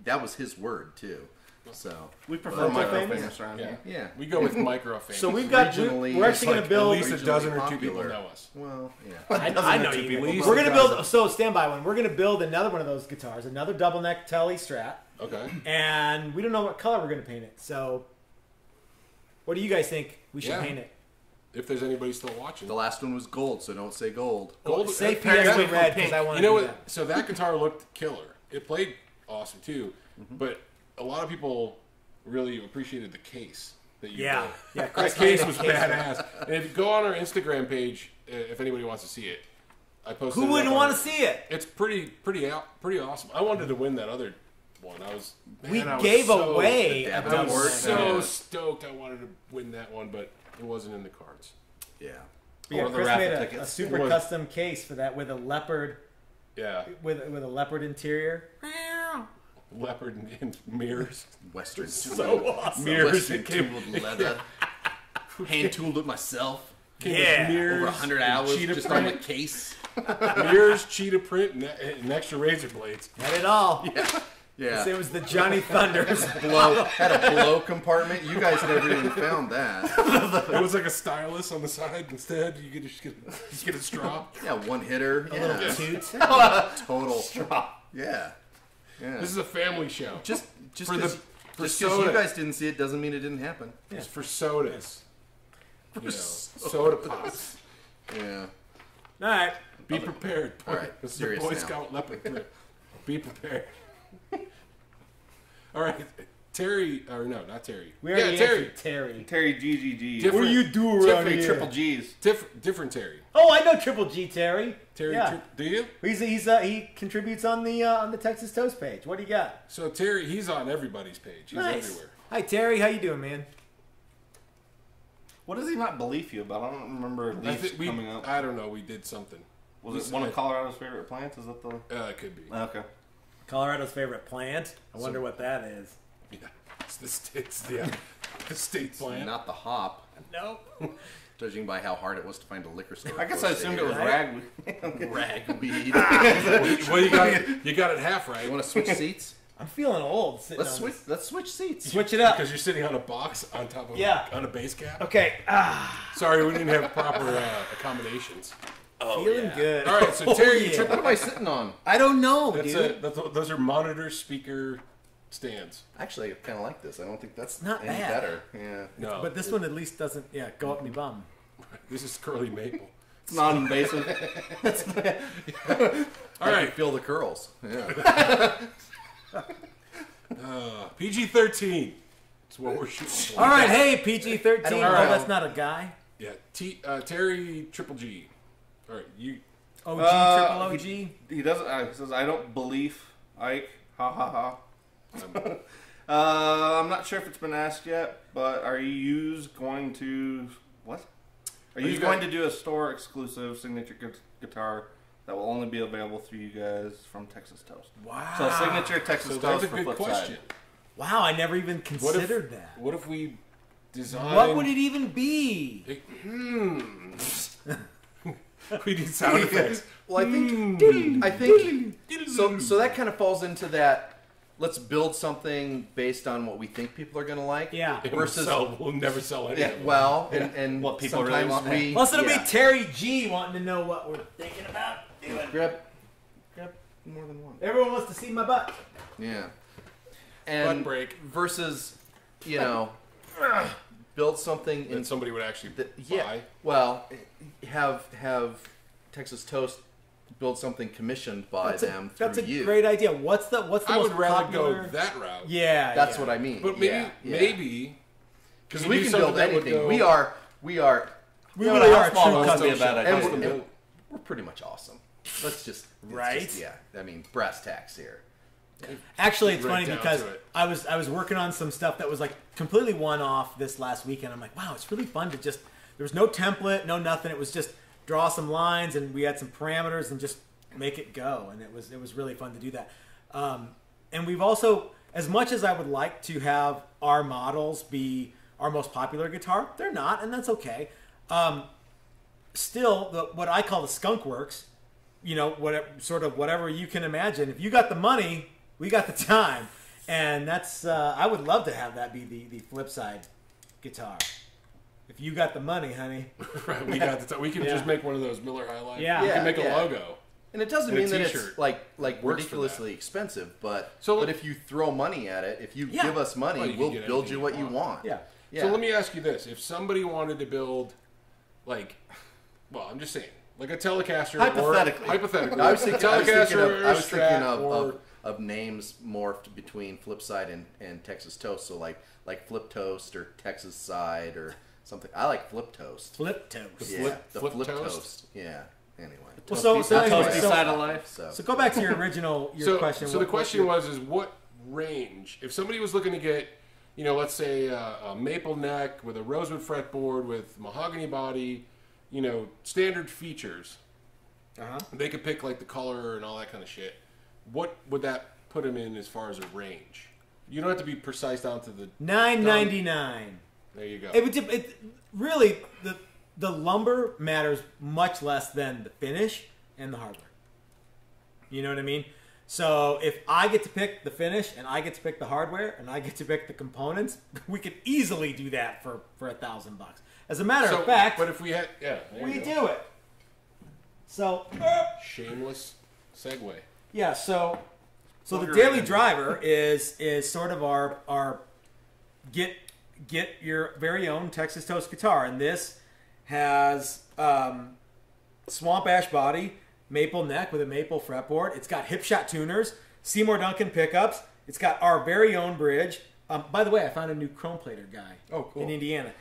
that was his word too. So We prefer Local micro famous? famous around here. yeah. We go with micro famous. So we've got. Regionally, We're it's actually going like to build. at least a regionally dozen or two people popular. know us. Well, yeah. I know you. At least We're a going to dozen. build. So stand by one. We're going to build another one of those guitars, another double neck Telly Strat, Okay. and we don't know what color we're going to paint it. So, what do you guys think we should Yeah. paint it? If there's anybody still watching. The last one was gold, so don't say gold. Gold, Say apparently PS red because I want You to know do what? that. So that guitar looked killer. It played awesome too, but a lot of people really appreciated the case that you Yeah. built. Yeah, That Chris case made a was case. badass. And if you go on our Instagram page, if anybody wants to see it, I posted. Who it wouldn't up want on- to see it? It's pretty awesome. I wanted to win that other one. I was Gave so, away the a Dabbit I double was Award. neck. so Yeah. stoked. I wanted to win that one, but it wasn't in the cards. Yeah. Yeah, Or the Chris raffle made a tickets. super It was- custom case for that with a leopard Yeah, with a leopard interior. leopard and mirrors. Western So awesome. Mirrors Western that came- tooled leather. Hand tooled it myself. Came with Yeah. mirrors, Over 100 and hours cheetah just on the print. case. Mirrors, cheetah print, and extra razor blades. Had it all. Yeah. It was the Johnny Thunders. Had a blow compartment. You guys never even found that. It was like a stylus on the side instead. You could just get a straw. Yeah, one hitter. Yeah. Toot. Total. Yeah. Yeah. This is a family show. Just For because the- for you soda. guys didn't see it doesn't mean it didn't happen. It's for sodas. You know, soda pops. Yeah. All right. Be prepared. All right, This is the serious Boy now. Scout leopard print. Be prepared. All right, Terry, or no, not Terry. We already answered Terry. Terry GGG. Different- What do you do around Tiffany here? triple G's. Different Terry. Oh, I know Triple G Terry. Terry, Yeah. do you? He contributes on the Texas Toast page. What do you got? So Terry, he's on everybody's page. He's Nice. everywhere. Hi Terry, how you doing, man? What does he not believe you about? I don't remember I leaves think coming up. I don't know. We did something. Was it one of Colorado's favorite plants? Is that the? It could be. Okay. Colorado's favorite plant. I wonder what that is. Yeah. It's the state's the state plant. Not the hop, Nope. judging by how hard it was to find a liquor store. I guess I assumed it was Right? ragweed. ragweed. Well, you got it half right. You want to switch seats? I'm feeling old. Sitting Let's on switch. this. Let's switch seats. Switch it up. Because you're sitting on a box on top of Yeah. on a base cap. Okay. Sorry, we didn't have proper accommodations. Feeling good. All right, so Terry, you yeah. triple. What am I sitting on? I don't know, That's dude. it. Those are monitor speaker stands. Actually, I kind of like this. I don't think that's Not any bad. better. Yeah. No, But this one at least doesn't, go up me bum. this is curly maple. It's non-invasive. All I right, can feel the curls. Yeah. PG-13. That's what we're shooting for. All right, hey PG-13. I don't Oh, know. that's not a guy. Yeah, Terry Triple G. All right, you. OG, triple OG. He doesn't. He says, "I don't believe Ike." Ha ha ha. I'm not sure if it's been asked yet, but are you going to what? Are you you going got- to do a store exclusive signature guitar that will only be available through you guys from Texas Toast? Wow. So signature Texas So Toast that's a for good flip question. side. Wow, I never even considered that. What if we design? What would it even be? We need sound effects. Well, I think so that kind of falls into that. Let's build something based on what we think people are going to like. Yeah. Versus We'll never sell any. yeah, of them. well, and What people really sometimes want. we Plus, it'll yeah. be Terry G wanting to know what we're thinking about doing. grab more than one. Everyone wants to see my butt. Yeah. And Butt break. versus, build something in That somebody would actually yeah. buy. Well, have Texas Toast build something commissioned by them through That's a you. great idea. What's the I most would rather popular? go that route. Yeah, That's yeah. what I mean. But maybe, Yeah. maybe Because you we do can something build that would anything. go- We are We Yeah, really but are how a small true wouldn't be a custom bad shop. idea. and Custom we're, built. we're pretty much awesome. Let's just it's Right? just- yeah. I mean, brass tacks here. Actually, it's Right funny down because to it. I was working on some stuff that was like completely one-off this last weekend. I'm like, wow, it's really fun to just. There was no template, no nothing. It was just draw some lines, and we had some parameters, and just make it go. And it was really fun to do that. And we've also, as much as I would like to have our models be our most popular guitar, they're not, and that's okay. Still, what I call the skunk works. Whatever you can imagine. If you got the money, we got the time. And that's I would love to have that be the flip side guitar. If you got the money, honey. Right, we got the we can just make one of those Miller High Life. Yeah. We can Yeah, make a yeah. logo. And it doesn't And a mean that it's t-shirt like works for ridiculously expensive, but So- but if you throw money at it, if you Yeah. give us money, Well, you can we'll get build anything you what you you want. want. Yeah. Yeah. So let me ask you this: if somebody wanted to build, like, well, I'm just saying, like a Telecaster, Hypothetically. or, hypothetically, I was thinking, Telecaster or Strat of names morphed between Flipside and Texas Toast. So like FlipToast or Texas Side or something. I like FlipToast. FlipToast. Yeah, the Flip Flip Toast? Toast. Yeah. Anyway. Well, so anyway, Toasty so- side of life. So go back to your original question. So the question is what range? If somebody was looking to get, let's say a maple neck with a rosewood fretboard with mahogany body, standard features, they could pick like the color and all that kind of shit. What would that put them in as far as a range? You don't have to be precise down to the $9.99. There you go. It really the lumber matters much less than the finish and the hardware. You know what I mean? So if I get to pick the finish and I get to pick the hardware and I get to pick the components, we could easily do that for $1,000. As a matter of fact, but if we had, we do it. So shameless segue. yeah, so the Plug her daily in. driver is sort of our get your very own Texas Toast guitar, and this has swamp ash body, maple neck with a maple fretboard. It's got hip shot tuners, Seymour Duncan pickups. It's got our very own bridge. By the way, I found a new chrome plater guy in Indiana.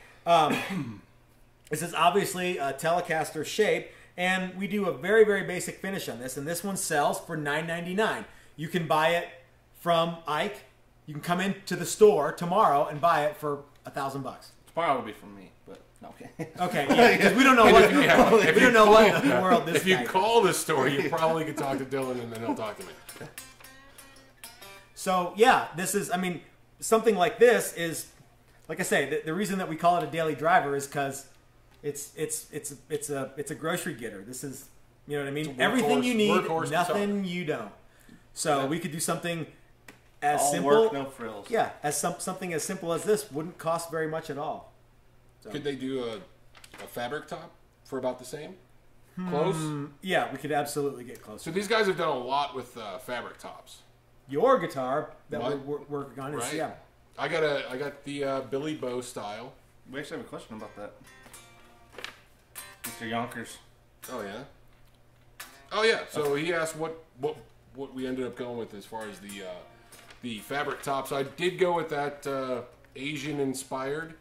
This is obviously a Telecaster shape, and we do a very, very basic finish on this, and this one sells for $9.99. You can buy it from Ike. You can come into the store tomorrow and buy it for $1,000. Tomorrow would be from me, but okay. Okay, yeah, because we don't know what we don't know what in the world this If you guy call the store, you probably could talk to Dylan, and then he'll talk to me. So yeah, this is. I mean, something like this is, like I say, the reason that we call it a daily driver is because it's a grocery getter. This is, you know what I mean. Everything you need, workhorse nothing guitar. you don't. So we could do something as All simple. work, no frills. Yeah, as something as simple as this wouldn't cost very much at all. So. Could they do a fabric top for about the same? Close? Yeah, we could absolutely get close. So these guys have done a lot with fabric tops. Your guitar that What? we're working on is Right. yeah. I got the Billy Bow style. We actually have a question about that. Mr. Yonkers. Oh yeah. Oh yeah. So he asked what we ended up going with as far as the fabric tops. I did go with that Asian inspired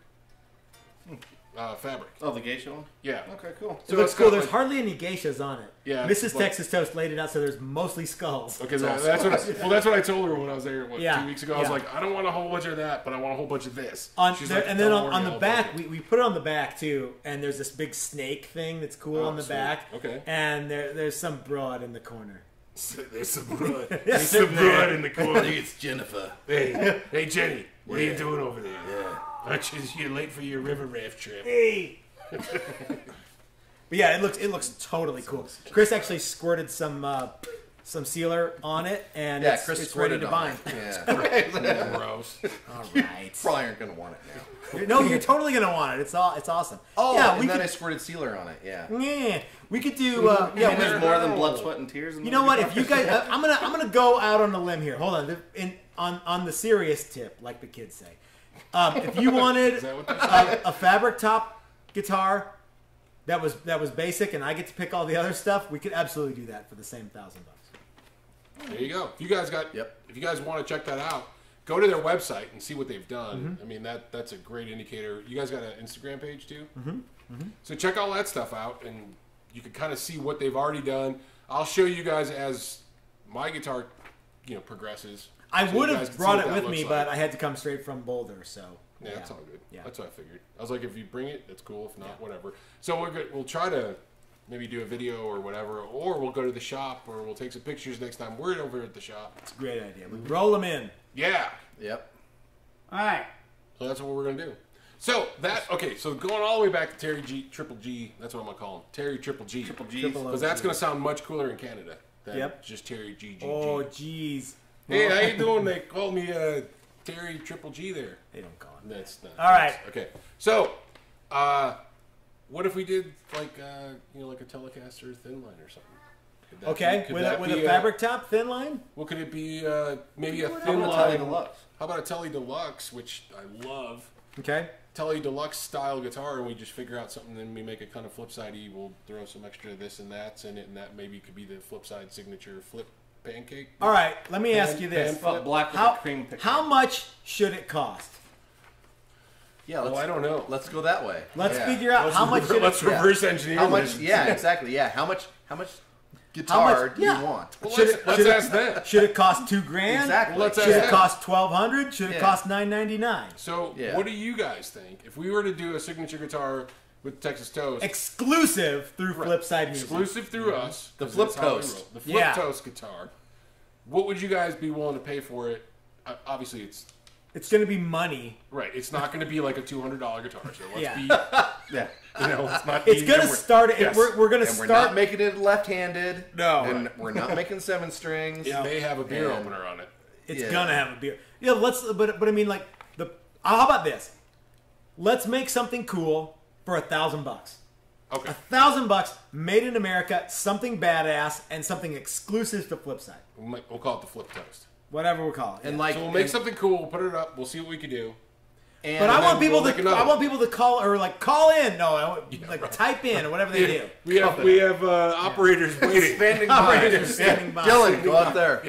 fabric. Oh, the geisha one? Yeah. Okay, cool. It looks it's cool. got, There's like- hardly any geishas on it. Yeah, Mrs. it's Texas Toast laid it out so there's mostly skulls. Okay, that's what I told her when I was there 2 Yeah, weeks ago. I was yeah. like, I don't want a whole bunch of that, but I want a whole bunch of this. She's like, and then "Don't on worry, the I'll back, book it." we put it on the back too, and there's this big snake thing that's cool Oh, on the sweet. back. Okay. And there's some broad in the corner. There's some blood. Yeah, There's some sitting there. blood in the corner. it's Jennifer. Hey Jenny, what are you Yeah. doing over there? Yeah. Aren't you late for your river raft trip? Hey. But yeah, it looks totally cool. Chris actually squirted some sealer on it, and Yeah, it's Chris ready squirted to on bind. it. Yeah. Gross. All right. Probably aren't gonna want it now. No, you're totally gonna want it. It's awesome. Oh, yeah, and we then could. I squirted sealer on it. Yeah. Yeah, we could do. Yeah, Yeah, there's more than blood, sweat, and tears. In you the know what? guitar. If you guys, I'm gonna go out on a limb here. Hold on. On the serious tip, like the kids say, if you wanted Is that what they a fabric top guitar that was basic, and I get to pick all the other stuff, we could absolutely do that for the same $1,000. There you go. If you guys Yep. if you guys want to check that out, go to their website and see what they've done. Mm-hmm. I mean that's a great indicator. You guys got an Instagram page too? Mm-hmm. So check all that stuff out, and you can kind of see what they've already done. I'll show you guys as my guitar, progresses. I So would you guys have can see brought what it that with looks me, like. but I had to come straight from Boulder, so Yeah, that's all good. Yeah. That's what I figured. I was like, if you bring it, that's cool. If not, whatever. So we'll try to maybe do a video or whatever, or we'll go to the shop, or we'll take some pictures next time we're over at the shop. it's a great idea. We roll them in. Yeah. Yep. All right. So that's what we're gonna do. So so going all the way back to Terry G, Triple G. That's what I'm gonna call him, Terry Triple G. Triple G's. Triple O. Because that's gonna sound much cooler in Canada than Yep. just Terry G. Oh, jeez. Hey, how you doing? They call me Terry Triple G there. They don't call him. That's not. All right. Okay. So, what if we did like like a Telecaster thin line or something? Could that Okay, could with that a be fabric top, thin line. What could it be? Maybe a How thin about a Tele line. Deluxe? How about a Tele Deluxe, which I love. Okay. Tele Deluxe style guitar, and we just figure out something, and we make a kind of flip sidey. We'll throw some extra this and that's in it, and that maybe could be the flip side signature flip pancake. All right. Let me ask you this: Pan- Black with how a cream picture. how much should it cost? Yeah, Oh, I don't know. Let's go that way. Let's Yeah. figure out how much should Let's it, reverse engineer. How much? this. Yeah, exactly. Yeah, how much guitar do yeah. you want? Well, Should let's it- ask that. should it cost $2,000? Exactly. Let's Should ask it that. cost $1,200? Should it Yeah. cost $999? So, Yeah. what do you guys think? If we were to do a signature guitar with Texas Toast, Exclusive through right, Flipside Music. exclusive through us, The 'cause that's how we FlipToast. roll. The Yeah. FlipToast guitar. What would you guys be willing to pay for it? Obviously, it's It's going to be money. right. It's not going to be like a $200 guitar. So let's Yeah. be, Yeah. it's not. It's going to we're- start. yes. We're going to And we're start. not making it left-handed. No. And we're not making 7 strings. It may have a beer And- opener on it. It's Yeah. gonna have a beer. Yeah, but I mean, like how about this? Let's make something cool for $1,000. Okay. $1,000 made in America, something badass, and something exclusive to Flipside. We'll call it the FlipToast. Whatever we call it. And yeah. like, So we'll make something cool. We'll put it up. We'll see what we can do. and But I then want people we'll make to. another I want one. people to call or like call in. No, I want, like type in or whatever they do. We have operators waiting. Standing Operators by. standing by. Dylan, go out there.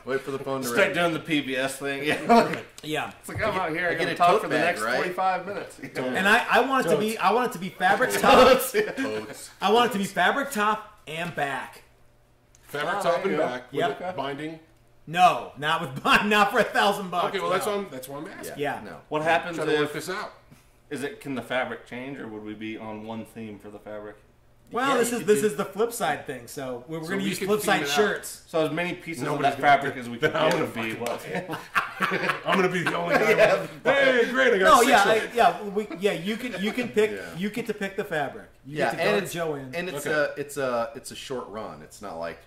Wait for the phone to Start ring. doing the PBS thing. Yeah. Yeah. It's like I'm out here. I get gotta a talk tote for the bag, next right? 45 minutes. And I want it to be. I want it to be fabric top. Totes. I want it to be fabric top and back. Fabric Oh, top there and you go. back. Yep. With binding. No, not with not for $1,000. Okay, well no. that's why I'm asking. Yeah. No. What happens Trying to work if this out. can the fabric change, or would we be on one theme for the fabric? Well, Yeah, this you is could this do- is the flip side thing. So we're So going to we use can flip theme side it out. shirts. So as many pieces Nobody's of that gonna fabric do as we it. can I'm get gonna would be fucking what? I'm gonna be the only guy. Hey, great! I got No, 6 yeah, of them. you can pick. Yeah. You get to pick the fabric. You Yeah, get to and go it's to Joe in. and it's Okay. it's a short run. It's not like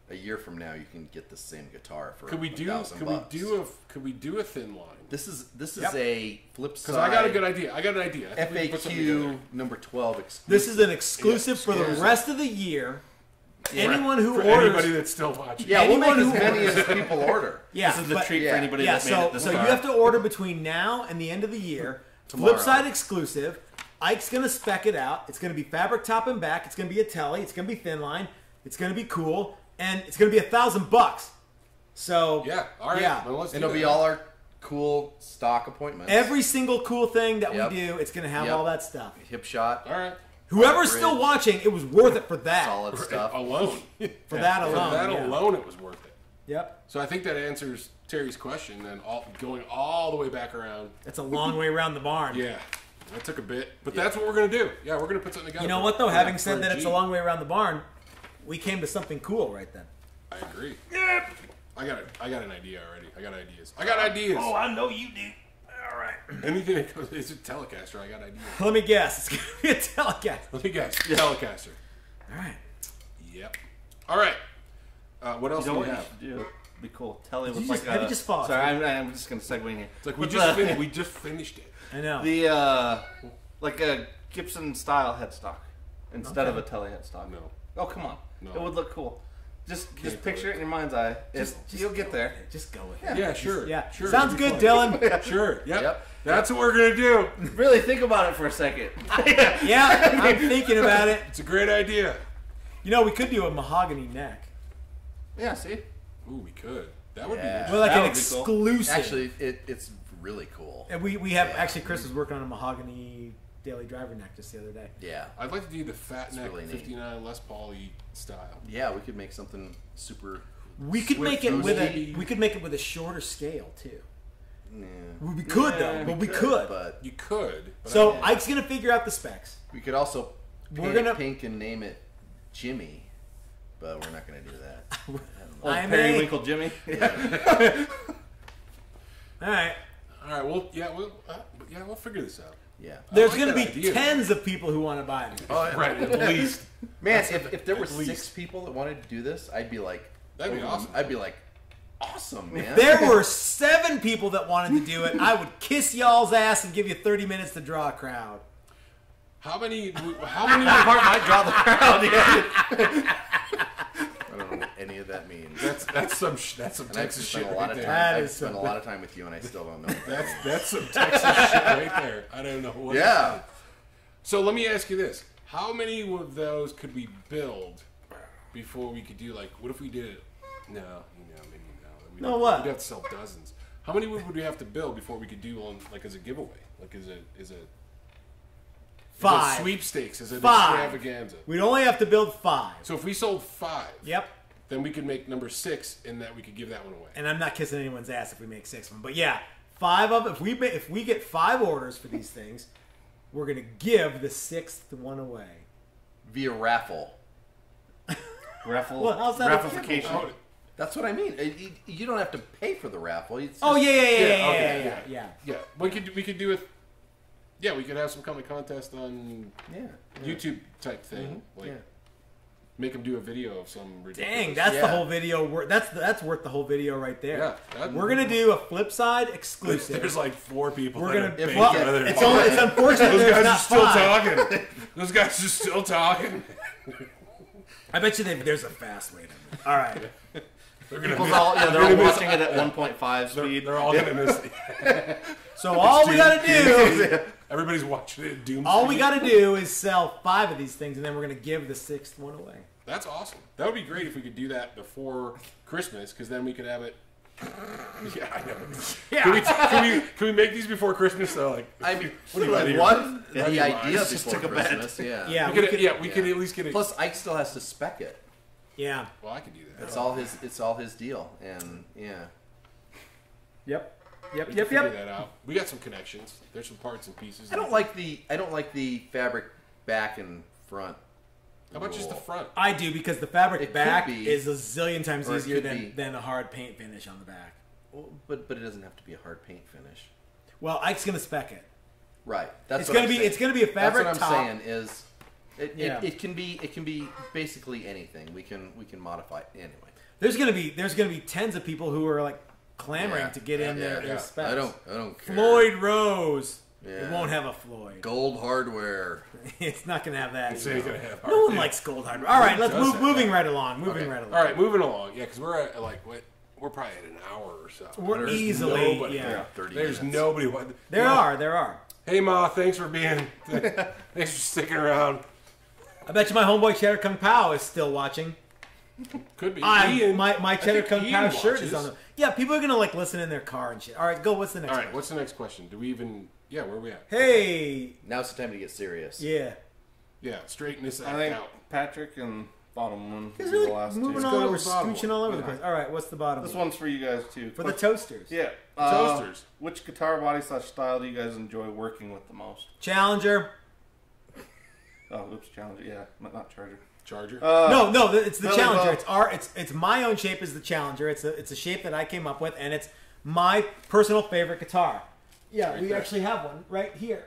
a year from now you can get the same guitar for Could we do? $1,000 Could we do a thin line? This is Yep. a flip side. Because I got a good idea. I got an idea. I think we can put something together. FAQ number 12 exclusive. This is an exclusive for the exclusive. rest of the year. Yeah. Anyone who For orders, anybody that's still watching. Yeah, we'll make anyone as who- many as people order. yeah, This is the but- treat yeah. for anybody Yeah, that made it this so you far. have to order between now and the end of the year. Tomorrow. Flipside exclusive. Ike's gonna spec it out. It's gonna be fabric top and back. It's gonna be a telly. It's gonna be thin line. It's gonna be cool, and it's gonna be $1,000. So Yeah. All right. Yeah. Well, let's do And it'll be that. all our cool stock appointments. every single cool thing that Yep. we do, it's gonna have Yep. all that stuff. hip shot, All right. Whoever's Bridge. still watching, it was worth it for that. solid stuff. Alone. For that For alone. that yeah. alone, it was worth it. Yep. So I think that answers Terry's question. Then going all the way back around. It's a long way around the barn. Yeah. That took a bit, but that's what we're gonna do. Yeah, we're gonna put something together. You know for- what though? for Having for said that it's G. a long way around the barn, we came to something cool right then. I agree. Yep. I got an idea already. I got ideas. I got ideas. Oh, I know you do. All right. Anything that goes, it's a Telecaster. I got ideas. Let me guess. It's gonna be a telecast. Let me guess. Telecaster. All right. Yep. All right. What else You know do we what you have? should do? Be cool. Telly Did with you like just- have a. you just paused? Sorry, I'm just gonna segue in here. It's like With the- we just finished it. I know. the like a Gibson style headstock instead of a Tele headstock. No. Oh come on, No. it would look cool. Just do picture it. it in your mind's eye. Just You'll get there. Just go with it. Yeah, sure. Yeah. Sure. Sounds it'd be good, fun. Dylan. Sure. Yep. Yep. That's what we're gonna do. Really think about it for a second. Yeah, I'm thinking about it. It's a great idea. You know, we could do a mahogany neck. Yeah, see. Ooh, we could. That would Yeah. be. We're like That an would be cool. exclusive. Actually, it's really cool. And we have actually Chris was working on a mahogany daily driver neck just the other day. Yeah. I'd like to do the fat neck really neat. 59 Les Paul style. Yeah, we could make something super. We could Swift make it with Rosie. we could make it with a shorter scale too. Yeah, We could Yeah, though, we but we could. but You could. But So Yeah. Ike's gonna figure out the specs. we could also We're paint gonna- it pink and name it Jimmy, but we're not going to do that. I don't know. Old I'm Periwinkle Jimmy. All right. all right. Well, we'll figure this out. Yeah. There's like gonna be that idea. tens of people who want to buy them. Oh, yeah. Right. At least. Man, if there were at least. 6 people that wanted to do this, I'd be like, That'd be awesome. I'd be like, awesome, man. There were 7 people that wanted to do it. I would kiss y'all's ass and give you 30 minutes to draw a crowd. How many? That part might draw the crowd. Yeah. I don't know what any of that means. That's some And I've Texas shit spent a lot right of there. time. That I've is spent a something. lot of time with you, and I still don't know. That's some Texas shit right there. I don't know what. Yeah. So let me ask you this: how many of those could we build before we could do like? What if we did it? No, maybe no. No, what? We'd have to sell dozens. How many would we have to build before we could do one like as a giveaway? Like as a 5. sweepstakes, as an 5. extravaganza. We'd only have to build 5. So if we sold 5, Yep. then we could make number 6, and that we could give that one away. And I'm not kissing anyone's ass if we make 6 of them. But yeah, 5 of if we get 5 orders for these things, we're gonna give the 6th one away. Via raffle. Raffle. Well, how's that a Raffleification. Oh, That's what I mean. You don't have to pay for the raffle. It's Oh just- yeah. yeah. We could do it. Yeah, we could have some kind of contest on yeah. YouTube type thing. Like, Yeah. make them do a video of some ridiculous. Dang, that's the Yeah. whole video. That's worth the whole video right there. Yeah, We're gonna do a flip side exclusive. There's like 4 people. We're that gonna. are big Well, together. it's unfortunate Those there's guys not are still 5. talking. Those guys are still talking. I bet you there's a fast way to do it. All right. They're gonna People's miss, all, they're all watching it at 1.5 they're, speed. they're all gonna miss. So all we gotta do, Everybody's watching it at doom. all we speed. gotta do is sell 5 of these things, and then we're gonna give the 6th one away. That's awesome. That would be great if we could do that before Christmas, because then we could have it. Yeah, I know. Yeah. Can we make these before Christmas though? Like, I mean, what do you want here? what? Yeah, The you idea Let's just before take a bet. Christmas. Yeah. Yeah. we could, could- we could at least get it. Plus, Ike still has to spec it. Yeah. Well, I could do that. It's all his. It's all his deal. And yeah. Yep. We Yep. can Yep. figure Yep. that out. We got some connections. There's some parts and pieces. I don't like the fabric back and front. How about just the rule. front? I do because the fabric It could back be, is a zillion times or it easier could be. than a hard paint finish on the back. Well, but it doesn't have to be a hard paint finish. Well, Ike's gonna spec it. Right. That's It's what gonna I'm be saying. it's gonna be a fabric That's what top. I'm saying is. Yeah. It can be basically anything. We can modify it anyway. There's gonna be tens of people who are like clamoring Yeah. to get in Yeah, their yeah. specs. I don't care. Floyd Rose. It Yeah. won't have a Floyd. Gold hardware. It's not gonna have that. It's ain't gonna have No one hard- likes gold hardware. All right, let's does move. have Moving that. right along. Moving Okay. right along. All right, moving along. Yeah, because we're at like what? We're probably at an hour or so. We're There's easily. nobody. Yeah. 30 There's minutes. nobody. There are. Hey Ma, thanks for being. Thanks for sticking around. I bet you my homeboy Cheddar Kung Pao is still watching. Could be. My Cheddar think Kung Ian Pao shirt watches. is on them. Yeah, people are gonna like listen in their car and shit. All right, go. What's the next? All right, one? what's the next question? Do we even? Yeah, where are we at? Hey. Now it's the time to get serious. Yeah. Yeah, straighten this I act think out. Patrick and bottom one will He's be really the last moving two. all go to over, the bottom scooching one. all over the Yeah. place. All right, what's the bottom This one? one's for you guys too. For the toasters. Yeah. Toasters. Which guitar body / style do you guys enjoy working with the most? Challenger. Oh, oops, Challenger. Yeah, not Charger. Charger. No, it's the Billy Challenger. Bob. It's my own shape as the Challenger. It's a shape that I came up with, and it's my personal favorite guitar. Yeah, Right we there. actually have one right here.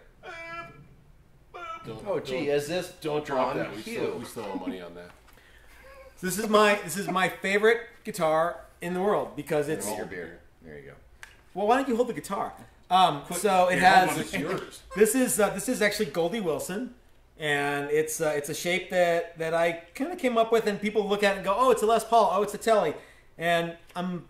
Oh, gee, is this don't drop on that. We cue? still owe money on that. So this is my favorite guitar in the world because it's. Give me your beer. There you go. Well, why don't you hold the guitar? So it Hold on, has. it's yours. This is actually Goldie Wilson, and it's a shape that I kind of came up with, and people look at it and go, "Oh, it's a Les Paul. Oh, it's a Telly," and I'm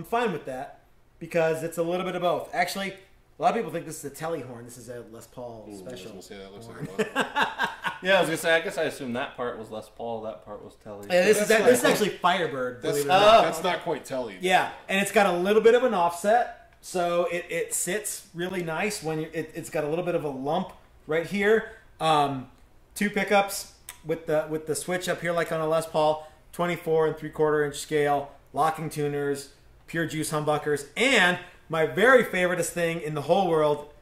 fine with that because it's a little bit of both. Actually, a lot of people think this is a Telly horn. This is a Les Paul Ooh, I was special. gonna say that looks horn. like a Yeah, I was gonna say. I guess I assumed that part was Les Paul. That part was Telly. Yeah, this That's is like- actually Firebird. That's, Believe it or not. that's not quite Telly. Yeah, and it's got a little bit of an offset, so it sits really nice when it's got a little bit of a lump right here. 2 pickups with the switch up here like on a Les Paul, 24 and 3/4 inch scale, locking tuners, pure juice humbuckers, and my very favoriteest thing in the whole world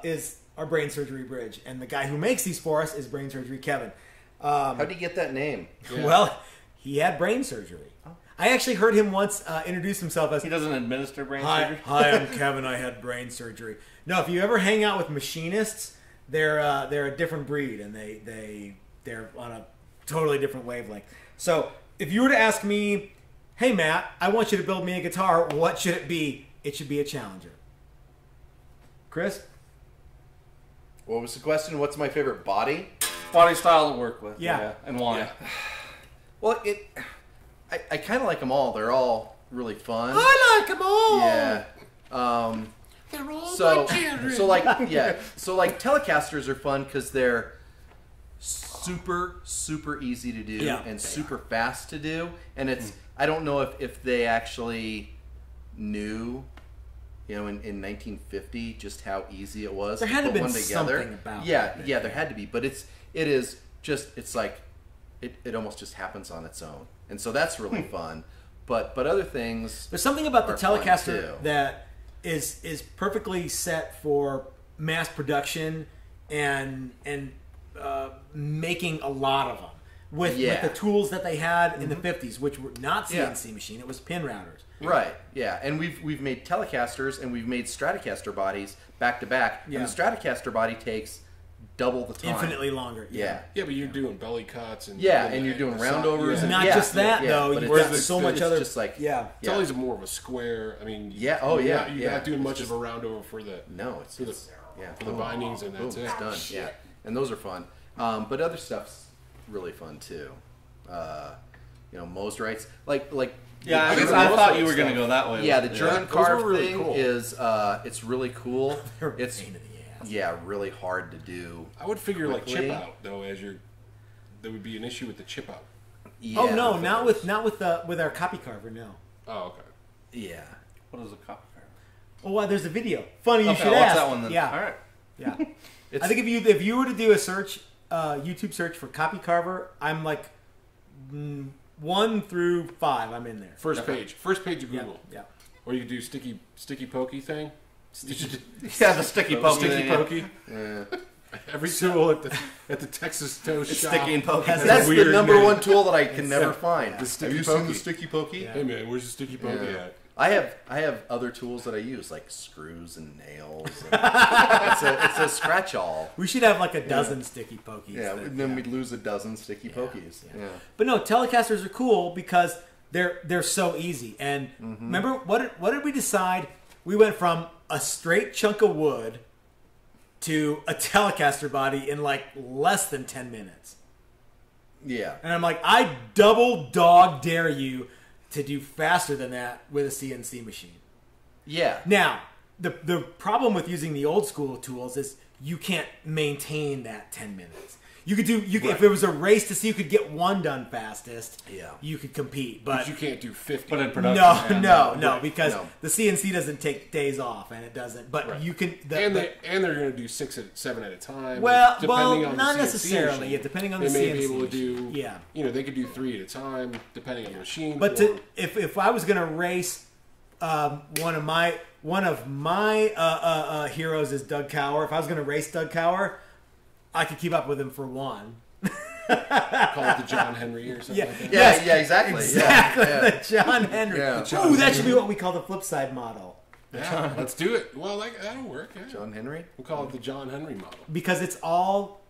is our brain surgery bridge, and the guy who makes these for us is Brain Surgery Kevin. How'd you get that name? Yeah. Well, he had brain surgery. I actually heard him once introduce himself as He doesn't administer brain Hi, surgery. hi, I'm Kevin. I had brain surgery. No, if you ever hang out with machinists, they're a different breed, and they're on a totally different wavelength. So, if you were to ask me, hey Matt, I want you to build me a guitar. What should it be? It should be a Challenger. Chris? What was the question? What's my favorite body? Body style to work with. Yeah. And why? Yeah. Well, I kind of like them all. They're all really fun. I like them all. Yeah. They're all So, my children. so like Telecasters are fun because they're super easy to do Yeah, and they super fast to do. And it's I don't know if they actually knew, in 1950 just how easy it was There to had to put have been one together. something about yeah, it. yeah, there had to be, but it's like it almost just happens on its own, and so that's really fun. But other things, There's something about the are fun, Telecaster too. that is perfectly set for mass production and making a lot of them with the tools that they had in the 50s, which were not CNC machine. It was pin routers. Right, yeah, and we've made Telecasters and we've made Stratocaster bodies back to back, Yeah. and the Stratocaster body takes double the time. Infinitely longer. Yeah. Yeah, but you're doing belly cuts and And you're doing roundovers. Yeah. Not Yeah, just that yeah, though. but You've it's got just- so much it's other. just like yeah. It's always more of a square. I mean, Yeah, oh, you're yeah, not, you're yeah. not doing much It's of a roundover for the No, it's yeah, for the bindings, and that's boom, it. it's done. Yeah, and those are fun. But other stuff's really fun too. Mo's rights, like Yeah, I the guess German I thought you stuff. were going to go that way. Yeah, the German Those carve were really thing cool. is it's really cool. They're a It's pain in the ass. yeah, really hard to do. I would figure like Quickly. chip out though, there would be an issue with the chip out. Yeah, Oh no, not with our copy carver. No. Oh, okay. Yeah, What is a copy carver? Oh, wow, there's a video. Funny you Okay, should I'll watch ask. that one then. Yeah. All right. Yeah. it's, I think if you were to do a search, YouTube search for copy carver, I'm like 1 through 5. I'm in there. First page of Yeah. Google, Yeah. or you do sticky pokey thing. Yeah, the sticky poke. Sticky pokey. yeah. Every tool at the Texas Toast It's shop. sticky and pokey. Has That's the weird number name. one tool that I can never find. The Have sticky you seen pokey. the sticky pokey? Yeah. Hey man, where's the sticky pokey Yeah. at? I have other tools that I use like screws and nails. And it's a scratch all. We should have like a dozen sticky pokies. Yeah, that- and then we'd lose a dozen sticky pokies. yeah. Yeah. But no, Telecasters are cool because they're so easy. And remember what did we decide? We went from a straight chunk of wood to a Telecaster body in like less than 10 minutes. Yeah. And I'm like, I double dog dare you to do faster than that with a CNC machine. Yeah. Now, the problem with using the old school tools is you can't maintain that 10 minutes. You could do if it was a race to see who could get one done fastest. Yeah. You could compete, But but you can't do 50. But in production. no, because No. the CNC doesn't take days off, and it doesn't. But Right. you can. and they're going to do 7 at a time. Well, depending on the not CNC necessarily. machine. Yeah, depending on They the may CNC be able to machine. do. Yeah. They could do 3 at a time, depending on the machine. But if I was going to race, one of my heroes is Doug Cower. If I was going to race Doug Cower, I could keep up with him for one. call it the John Henry or something Yeah. like that. Yeah, Yes, yeah, exactly. Exactly, Yeah, the John Henry. Yeah. Ooh, that should be what we call the flip side model. Yeah, let's do it. Well, that'll work. Yeah. John Henry? We'll call it the John Henry model. Because it's all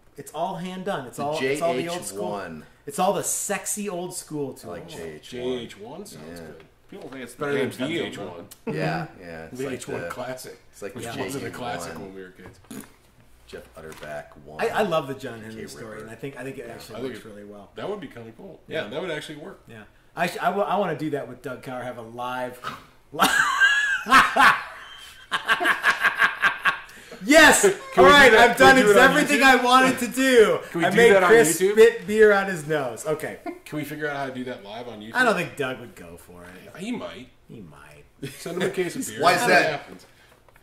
hand done. It's all the old school. JH1. It's all the sexy old school tools. I like JH1. JH1 sounds Yeah. good. People think it's Better than James Hetfield, VH1. Yeah, yeah. It's like VH1 the, classic. it's like Which the wasn't a JH1. classic when we were kids. Jeff Utterback one. I love the John Henry K. story, Ripper. and I think it actually I think works really well. That would be kind of cool. Yeah, that would actually work. Yeah, I want to do that with Doug Cower. Have a live. Yes. All we do right, that? I've Can done we do it on everything YouTube? I wanted to do. Can we I do made that on Chris YouTube? spit beer on his nose. Okay. Can we figure out how to do that live on YouTube? I don't think Doug would go for it. He might. He might. Send him a case of beer. Why is See what that? happens.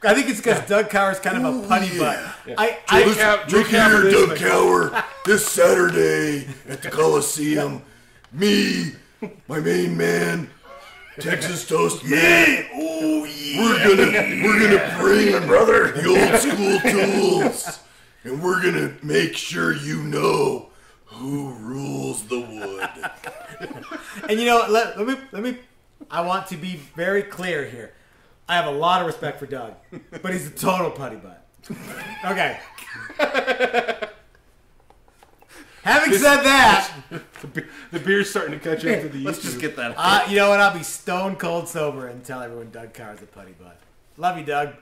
I think it's because Doug Cower's kind of a putty butt. Yeah. Look here, Doug Cower. This Saturday at the Coliseum, me, my main man, Texas Toast man. Oh yeah. We're gonna bring brother the old school tools, and we're gonna make sure you know who rules the wood. And you know what? Let me. I want to be very clear here. I have a lot of respect for Doug, but he's a total putty butt. Okay. Having said that, The beer's starting to catch up to the Let's YouTube. just get that. You know what? I'll be stone cold sober and tell everyone Doug Cower's a putty butt. Love you, Doug.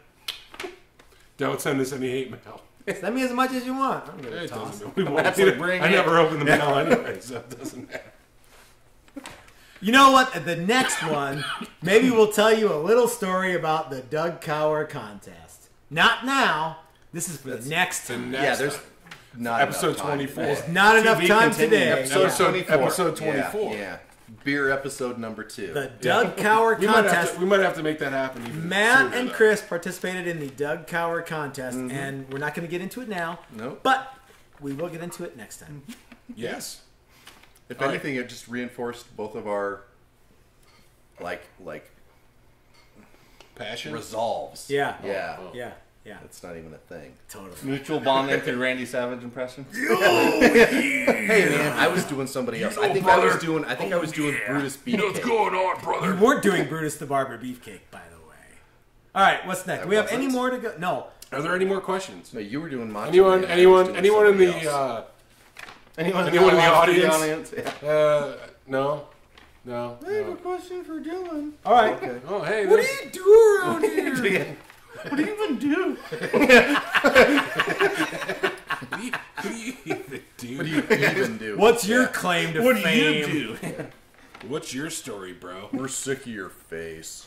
Don't send us any hate mail. Send me as much as you want. I'm gonna It toss. doesn't. We won't. That's like bring I it. never open the mail anyway, so it doesn't matter. You know what? The next one, maybe we'll tell you a little story about the Doug Cower contest. Not now. This is for the next The time. next Yeah, there's time. not Episode enough time. 24. There's not enough be time continued. today. Episode Yeah. 24. Episode 24. Yeah. Beer episode number 2. The Doug Cower We might, contest. we might have to make that happen. Even Matt sooner, and though. Chris participated in the Doug Cower contest, and we're not going to get into it now. Nope. But we will get into it next time. Yes. If All anything, it just reinforced both of our like Passion. resolves. Yeah. Yeah. Oh. Yeah. Yeah. That's not even a thing. Totally. Mutual bonding through Randy Savage impression. Hey man, I was doing somebody else. I think I was doing Brutus You know what's Beefcake. going on, You brother? weren't doing Brutus the Barber Beefcake, by the way. All right, what's next? Do we have any more to go? No. Are there any more questions? No, you were doing Macho Anyone? Man, I was doing Anyone in somebody the? else. Anyone Anyone in the watch audience? Yeah. No. No. No. question for Dylan. All right. Okay. Oh, hey. What do there's- you do around here? What do you even do? What do you even do? What do you even do? What's your claim to What do fame? you do? What's your story, bro? We're sick of your face.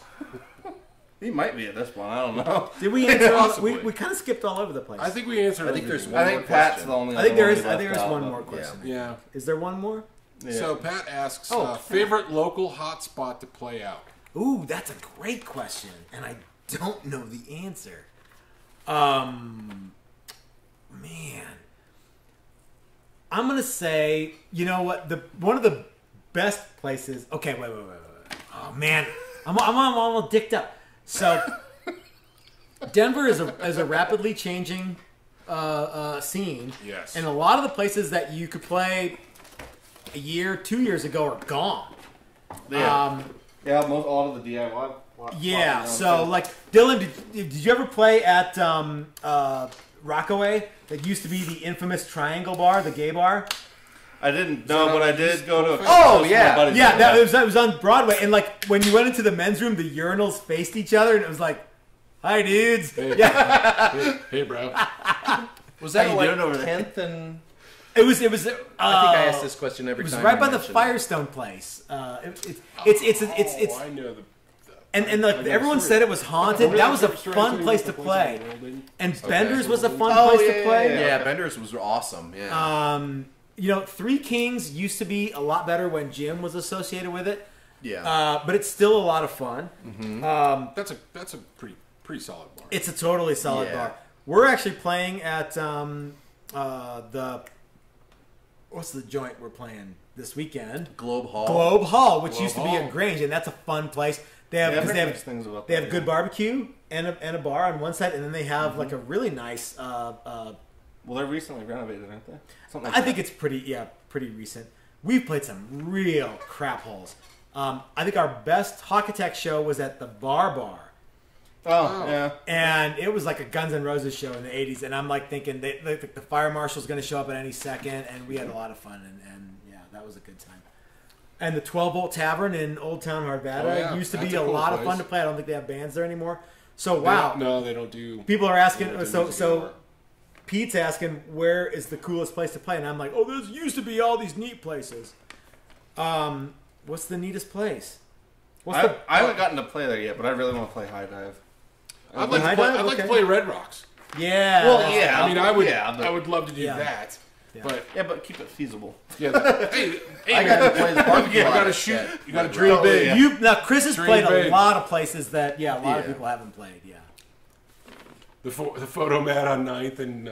He might be at this point. I don't know. Did we answer all? Possibly. We kind of skipped all over the place. I think we answered. I think there's everything. I think Pat's the only. I think other there one is. we I think left there's out, one but- more question. Yeah. Is there one more? Yeah. So Pat asks, Oh, favorite local hotspot to play out. Ooh, that's a great question, and I don't know the answer. Man, I'm gonna say, you know what? One of the best places. Okay, wait. Oh man, I'm all dicked up. So, Denver is a rapidly changing scene. Yes. And a lot of the places that you could play a year, 2 years ago are gone. Yeah. Yeah, all of the DIY. Yeah, so like Dylan, did you ever play at Rockaway? That used to be the infamous Triangle Bar, the gay bar. I didn't know, but I did go to. Oh, yeah. Yeah, that was on Broadway, and like when you went into the men's room, the urinals faced each other, and it was like, "Hi, dudes." Hey. Yeah, Hey, bro. Was How that you like doing over there? 10th and... it was. I think I asked this question every It was time. right you by the mention it. Firestone place. It's Oh, I know the. and like everyone said it was haunted. That was a fun place to play. And Bender's was a fun place to play. Yeah, Bender's was awesome. Yeah. You know, Three Kings used to be a lot better when Jim was associated with it. Yeah. But it's still a lot of fun. That's a pretty solid bar. It's a totally solid Yeah. bar. We're actually playing at what's the joint we're playing this weekend? Globe Hall. Globe Hall, which Globe used to be Hall. a Grange, and that's a fun place. They have Yeah, I've because heard nice things about they have that, good yeah. barbecue and a bar on one side, and then they have like a really nice. Well, they're recently renovated, aren't they? Something I think it's pretty recent. We've played some real crap holes. I think our best Hawkatech show was at the Bar. Oh, yeah. And it was like a Guns N' Roses show in the 80s. And I'm like thinking the fire marshal's going to show up at any second. And we had a lot of fun. And yeah, that was a good time. And the 12 Volt Tavern in Old Town Hardbata Oh, yeah. used to That's be a a cool lot of place. fun to play. I don't think they have bands there anymore. So, wow. No, they don't do. People are they asking, don't do so music anymore. Pete's asking, where is the coolest place to play? And I'm like, oh, there used to be all these neat places. What's the neatest place? I haven't gotten to play there yet, but I really want to play High Dive. I'd like, High to play, Dive? I'd like to Okay. play Red Rocks. Yeah. Well, yeah. I mean, I would. Yeah, but- I would love to do Yeah. that. Yeah. But Yeah, but keep it feasible. yeah, hey, I got to play the barbecue. you lot gotta at shoot. that. You gotta dream Oh, big. yeah. Now Chris has Dream played a big. lot of places that a lot of Yeah. people haven't played. Yeah. The photo mat on 9th and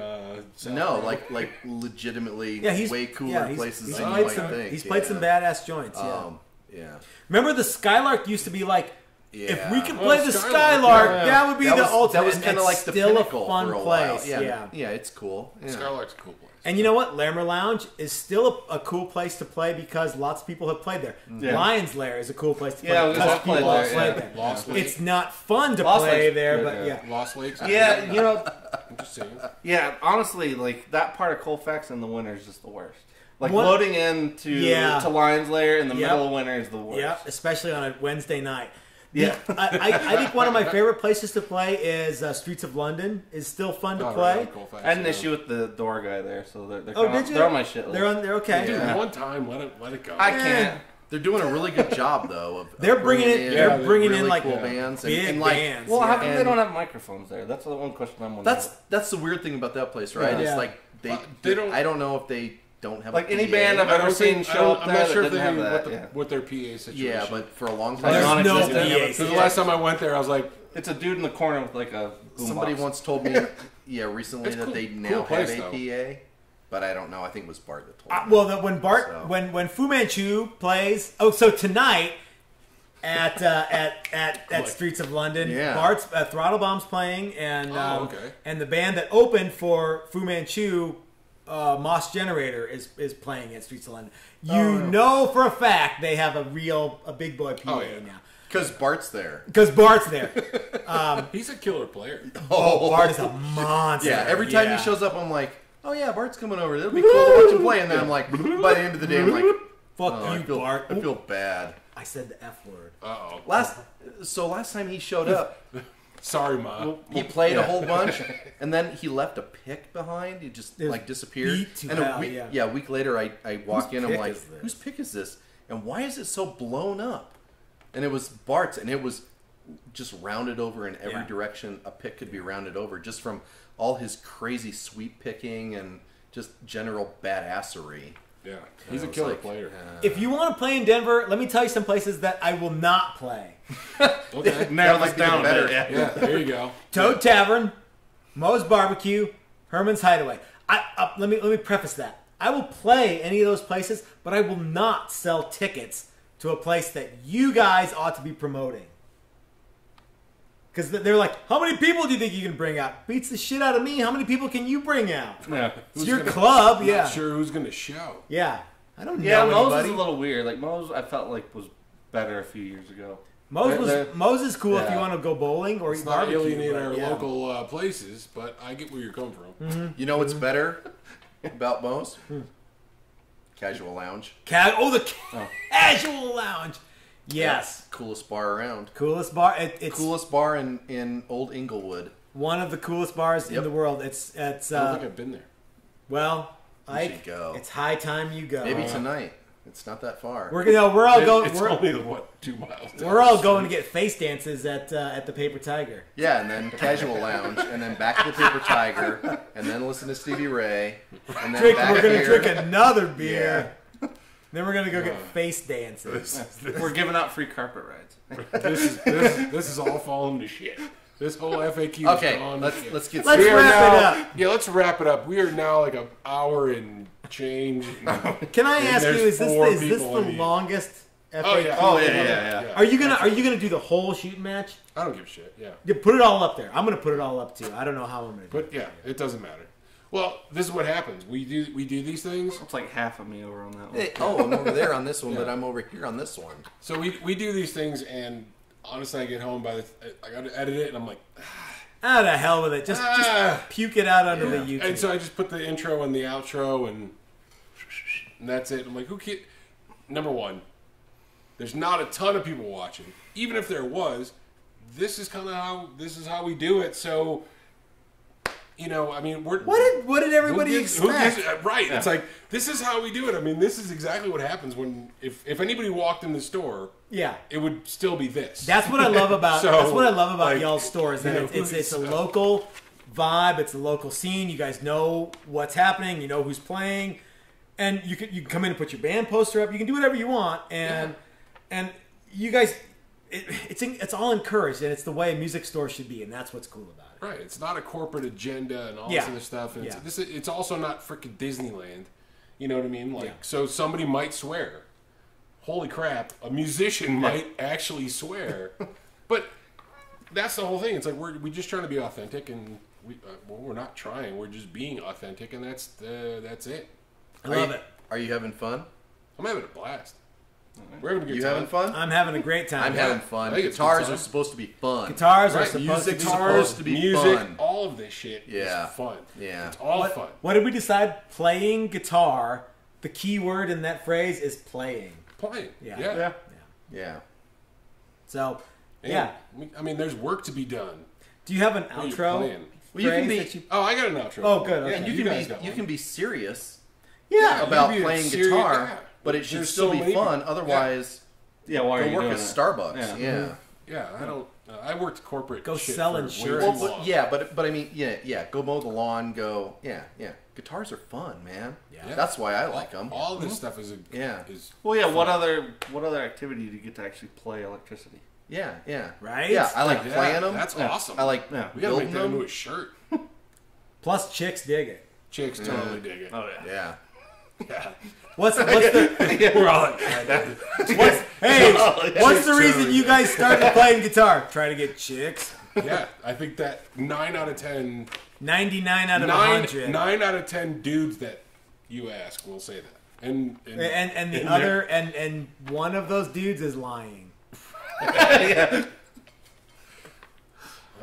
South No, Road. like legitimately Yeah, he's way cooler yeah, he's- places he's than you played might some, think. He's played yeah. some badass joints. Yeah. Yeah. Remember the Skylark used to be like, if Yeah. we could Oh, play the Skylark, Skylark, yeah. that would be That the was, ultimate. that was and kind of it's like the still pinnacle a fun for a place. while. Yeah. Yeah, it's cool. Yeah. Skylark's a cool place. And you know what? Lammer Lounge is still a cool place to play because lots of people have played there. Yeah. Lion's Lair is a cool place to play Yeah, because I've played people have there, played yeah. there. Lost Lake. It's not fun to Lost play Lake's there, good, but yeah. yeah. Lost Lakes. Yeah, you know, I'm just saying. yeah, honestly, like, that part of Colfax in the winter is just the worst. Like What- loading into Yeah. to Lion's Lair in the Yep. middle of winter is the worst. Yep, especially on a Wednesday night. Yeah. I think one of my favorite places to play is Streets of London. Is still fun to play. Really cool, I had an issue with the door guy there, so they're Oh, kinda, did you? they're on my shit list. They're okay. Dude, Yeah. one time, let it go. I can't. They're doing a really good job though. Of They're bringing in. Yeah, They're bringing really in like cool bands and, big and like bands. Well, how come And- they don't have microphones there? That's the one question I'm wondering. that's the weird thing about that place, right? Yeah. It's like they don't- I don't know if they don't have like a any PA. band I've ever seen show up I'm there not that sure if didn't they have knew that. what their PA situation. Yeah, but for a long Like time, There's no non-existent. PA. Because the last time I went there, I was like, It's a dude in the corner with like a boombox. somebody once told me, recently It's that cool- they cool now place, have a PA, but I don't know. I think it was Bart that told me. Well, when Bart So. when Fu Manchu plays. Oh, so tonight at Streets of London, Yeah. Bart's Throttle Bomb's playing, and okay. and the band that opened for Fu Manchu, Moss Generator, is playing at Streets of London. You know for a fact they have a big boy PA Oh, yeah. now Because Bart's there. because Bart's there. he's a killer player. Oh, Bart is a monster. Yeah, every time Yeah. he shows up, I'm like, oh yeah, Bart's coming over. It'll be cool to watch him play. And then I'm like, by the end of the day, I'm like, Fuck oh, you, Bart. I feel bad. I said the F word. Uh-oh. Last time he showed up, Sorry, Ma. he played a whole bunch, and then he left a pick behind. He just There's like disappeared. beat to And hell, a week, yeah. a week later, I walk Whose in. I'm pick like, is this? whose pick is this? And why is it so blown up? And it was Bart's, and it was just rounded over in every Yeah. direction a pick could be rounded over, just from all his crazy sweep picking and just general badassery. Yeah, he's a I was killer like, player. If you want to play in Denver, let me tell you some places that I will not play. Okay. Narrow That this might be the down a better. bit. Yeah. Yeah, there you go. Toad Tavern, Moe's Barbecue, Herman's Hideaway. Let me preface that. I will play any of those places, but I will not sell tickets to a place that you guys ought to be promoting. Because they're like, how many people do you think you can bring out? Beats the shit out of me. How many people can you bring out? Yeah. It's your club, I'm yeah. Not sure who's going to show. Yeah. I don't Yeah, know Moe's anybody. is a little weird. Like Moe's, I felt like was better a few years ago. Moe's is cool if yeah. you want to go bowling or It's eat not barbecue. alienate but our yeah. local places, but I get where you're coming from. You know what's better about Moe's? Casual Lounge. The casual lounge. Yes. Coolest bar around. Coolest bar. It's Coolest bar in Old Inglewood. one of the coolest bars in Yep. the world. It's I don't think I've been there. well, Ike, should go. it's high time you go. Maybe tonight. It's not that far. We're all going. It's only, what, 2 miles down. We're all going to get face dances at the Paper Tiger. Yeah, and then Casual Lounge, and then back to the Paper Tiger, and then listen to Stevie Ray, and then back We're gonna here. drink another beer. Then we're gonna go get face dances. We're giving out free carpet rides. This is all falling to shit. This whole FAQ is Okay, gone to let's shit. let's get Let's We are wrap it now- up. Yeah, let's wrap it up. We are now like an hour and change. Can I ask you? there's Is four this people the in here. longest? FAQ? Oh yeah. Oh, yeah. Are you gonna do the whole shooting match? I don't give a shit. Yeah. Yeah, put it all up there. I'm gonna put it all up too. I don't know how I'm gonna do it. But yeah, it doesn't matter. Well, this is what happens. We do these things. It's like half of me over on that one. Hey, I'm over there on this one, but I'm over here on this one. So we do these things, and honestly, I get home I got to edit it, and I'm like, Ah, the hell with it. Just puke it out under the YouTube. and so I just put the intro and the outro, and that's it. I'm like, who cares? Number one, there's not a ton of people watching. Even if there was, this is how we do it. So, I mean, what did everybody expect? Right. It's like, this is how we do it. I mean, this is exactly what happens when, if anybody walked in the store, Yeah. it would still be this. That's what I love about So, that's what I love about like, y'all's stores. That you know, it's a local vibe. It's a local scene. You guys know what's happening. You know who's playing, and you can come in and put your band poster up. You can do whatever you want, and you guys, it's all encouraged, and it's the way a music store should be, and that's what's cool about it. Right. It's not a corporate agenda and all Yeah. this other stuff. And Yeah. it's also not frickin' Disneyland. You know what I mean? Like, Yeah. so somebody might swear. Holy crap! A musician might actually swear. But that's the whole thing. It's like we're just trying to be authentic, and we're not trying. We're just being authentic, and that's it. I love it. Are you having fun? I'm having a blast. We're having a good You time. having fun? I'm having a great time. I'm having fun. I think it's Guitars good are time. supposed to be fun. Guitars are Right, supposed music's to be supposed to be music, fun. all of this shit Yeah. is fun. Yeah. It's all fun. What did we decide? Playing guitar the key word in that phrase is playing. Playing. Yeah. Yeah. Yeah. So, And, yeah. I mean, there's work to be done. Do you have an When you're outro? playing. Well, you can phrase be. that you- Oh, I got an outro. Oh, good. Yeah, Okay. you guys can got be. You one. can be serious Yeah. about you can be playing serious- guitar, yeah. but it should There's still so be many fun. people. Otherwise, Yeah, why are go you work doing at it? Starbucks. Yeah. Yeah. Yeah, I don't. I worked corporate. Go shit sell for way insurance. too Well, long. yeah, but I mean, yeah. Go mow the lawn. Go, yeah. Guitars are fun, man. Yeah. That's why I like them. All this stuff is Yeah. Well, yeah. fun. What other activity do you get to actually play electricity? Yeah. Right? Yeah, I like Yeah, playing them. That's awesome. I like Yeah. We gotta make building that into them. a shirt. Plus, chicks dig it. Chicks totally dig it. Oh yeah. Yeah. Yeah. What's the We're all like, what's the reason you guys started playing guitar? Try to get chicks. yeah. I think that 9 out of 10, 99 out of 9 100. out of 10 dudes that you ask will say that. And And the and other and one of those dudes is lying. I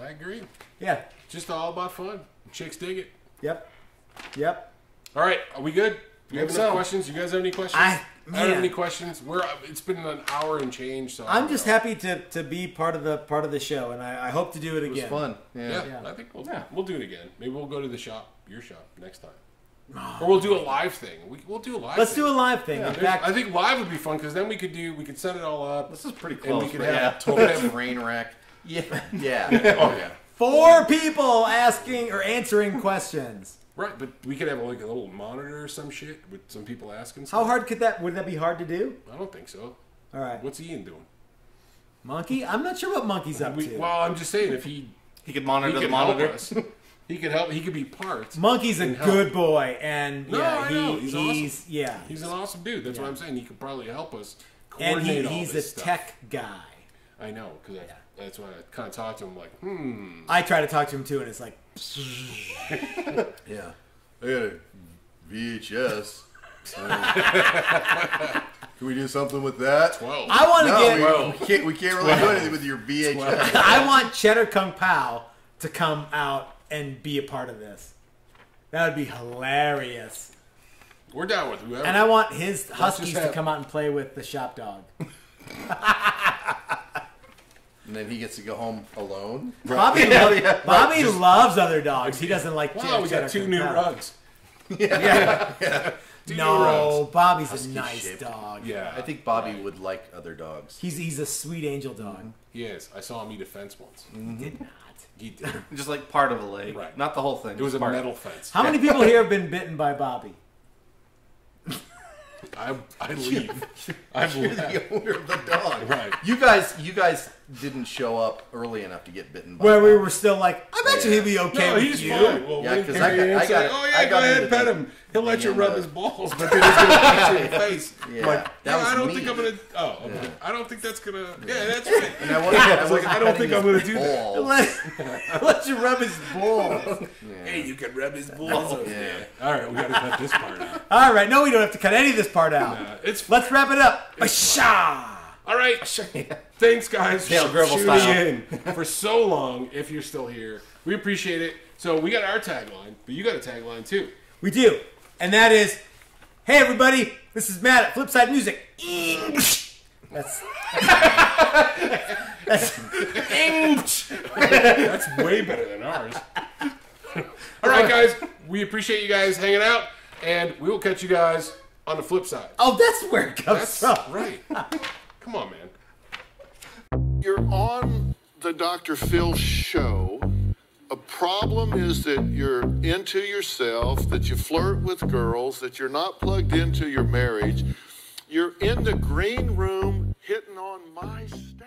agree. Yeah. Just all about fun. Chicks dig it. Yep. All right, are we good? Do we have Hope enough so. questions? You guys have any questions? I don't have man. any questions. It's been an hour and change, so I I'm don't just know. happy to be part of the show, and I hope to do it It was again. fun. Yeah, Yeah. I think we'll do it again. Maybe we'll go to the shop, your shop, next time, or we'll do a live thing. We'll do a live. Let's thing. do a live thing. In fact, I think live would be fun because then we could set it all up. This is pretty And close. we could but have yeah. Total train wreck. Yeah. Oh yeah, 4 people asking or answering questions. right. But we could have like a little monitor or some shit with some people asking. How Stuff. hard would that be hard to do? I don't think so. All right. What's Ian doing? Monkey? I'm not sure what Monkey's up to. Well, I'm just saying if he He could monitor the could help monitor. us. He could help. He could be part. Monkey's a and help. good boy, and No, yeah, I know. He's awesome. yeah, He's an awesome dude. That's what I'm saying. He could probably help us and coordinate all he's a this stuff. tech guy. I know, because that's why I kind of talked to him like, I try to talk to him too, and it's like, Yeah. I got a VHS. Can we do something with that? 12. I want to get. No, we can't really do anything with your VHS. I want Cheddar Kung Pao to come out and be a part of this. That would be hilarious. We're down with whoever. And I want his Huskies have- to come out and play with the shop dog. And then he gets to go home alone. Bobby loves other dogs. He doesn't like wow, we Cheddar got 2 Kung new Pao. rugs. Yeah. 2 new No, rugs. Bobby's a Husky nice shaped. dog. Yeah. I think Bobby would like other dogs. He's a sweet angel dog. He is. I saw him eat a fence once. Did not. He did. Just like part of a leg, Right. not the whole thing. It was a part. metal fence. How many people here have been bitten by Bobby? I leave. I've You're left. the owner of the dog. Right. You guys didn't show up early enough to get bitten by. Where we were still like, I bet you he'd be okay No, with he's you. fine. Well, Yeah, when 'cause Harry I got- Ann's I got- like, oh I yeah, got go ahead, into pet the- him. He'll let you and, rub his balls, but then he's gonna punch you in the face. Yeah, I'm like, that was I don't me. think I'm gonna. Oh, okay. I don't think that's gonna. Yeah, that's right. And I wasn't I don't think I'm gonna do that. Let you rub his balls. Hey, you can rub his balls. over there. All right, we gotta cut this part out. All right, no, we don't have to cut any of this part out. It's Let's wrap it up. Asha! all right. Thanks, guys, Dale for Gribble tuning style. in for so long. If you're still here, we appreciate it. So we got our tagline, but you got a tagline too. We do. And that is, hey everybody, this is Matt at Flipside Music. That's That's way better than ours. All right, guys. We appreciate you guys hanging out, and we will catch you guys on the flip side. oh, that's where it comes That's from. right. Come on, man. You're on the Dr. Phil show. A problem is that you're into yourself, that you flirt with girls, that you're not plugged into your marriage. You're in the green room hitting on my stuff.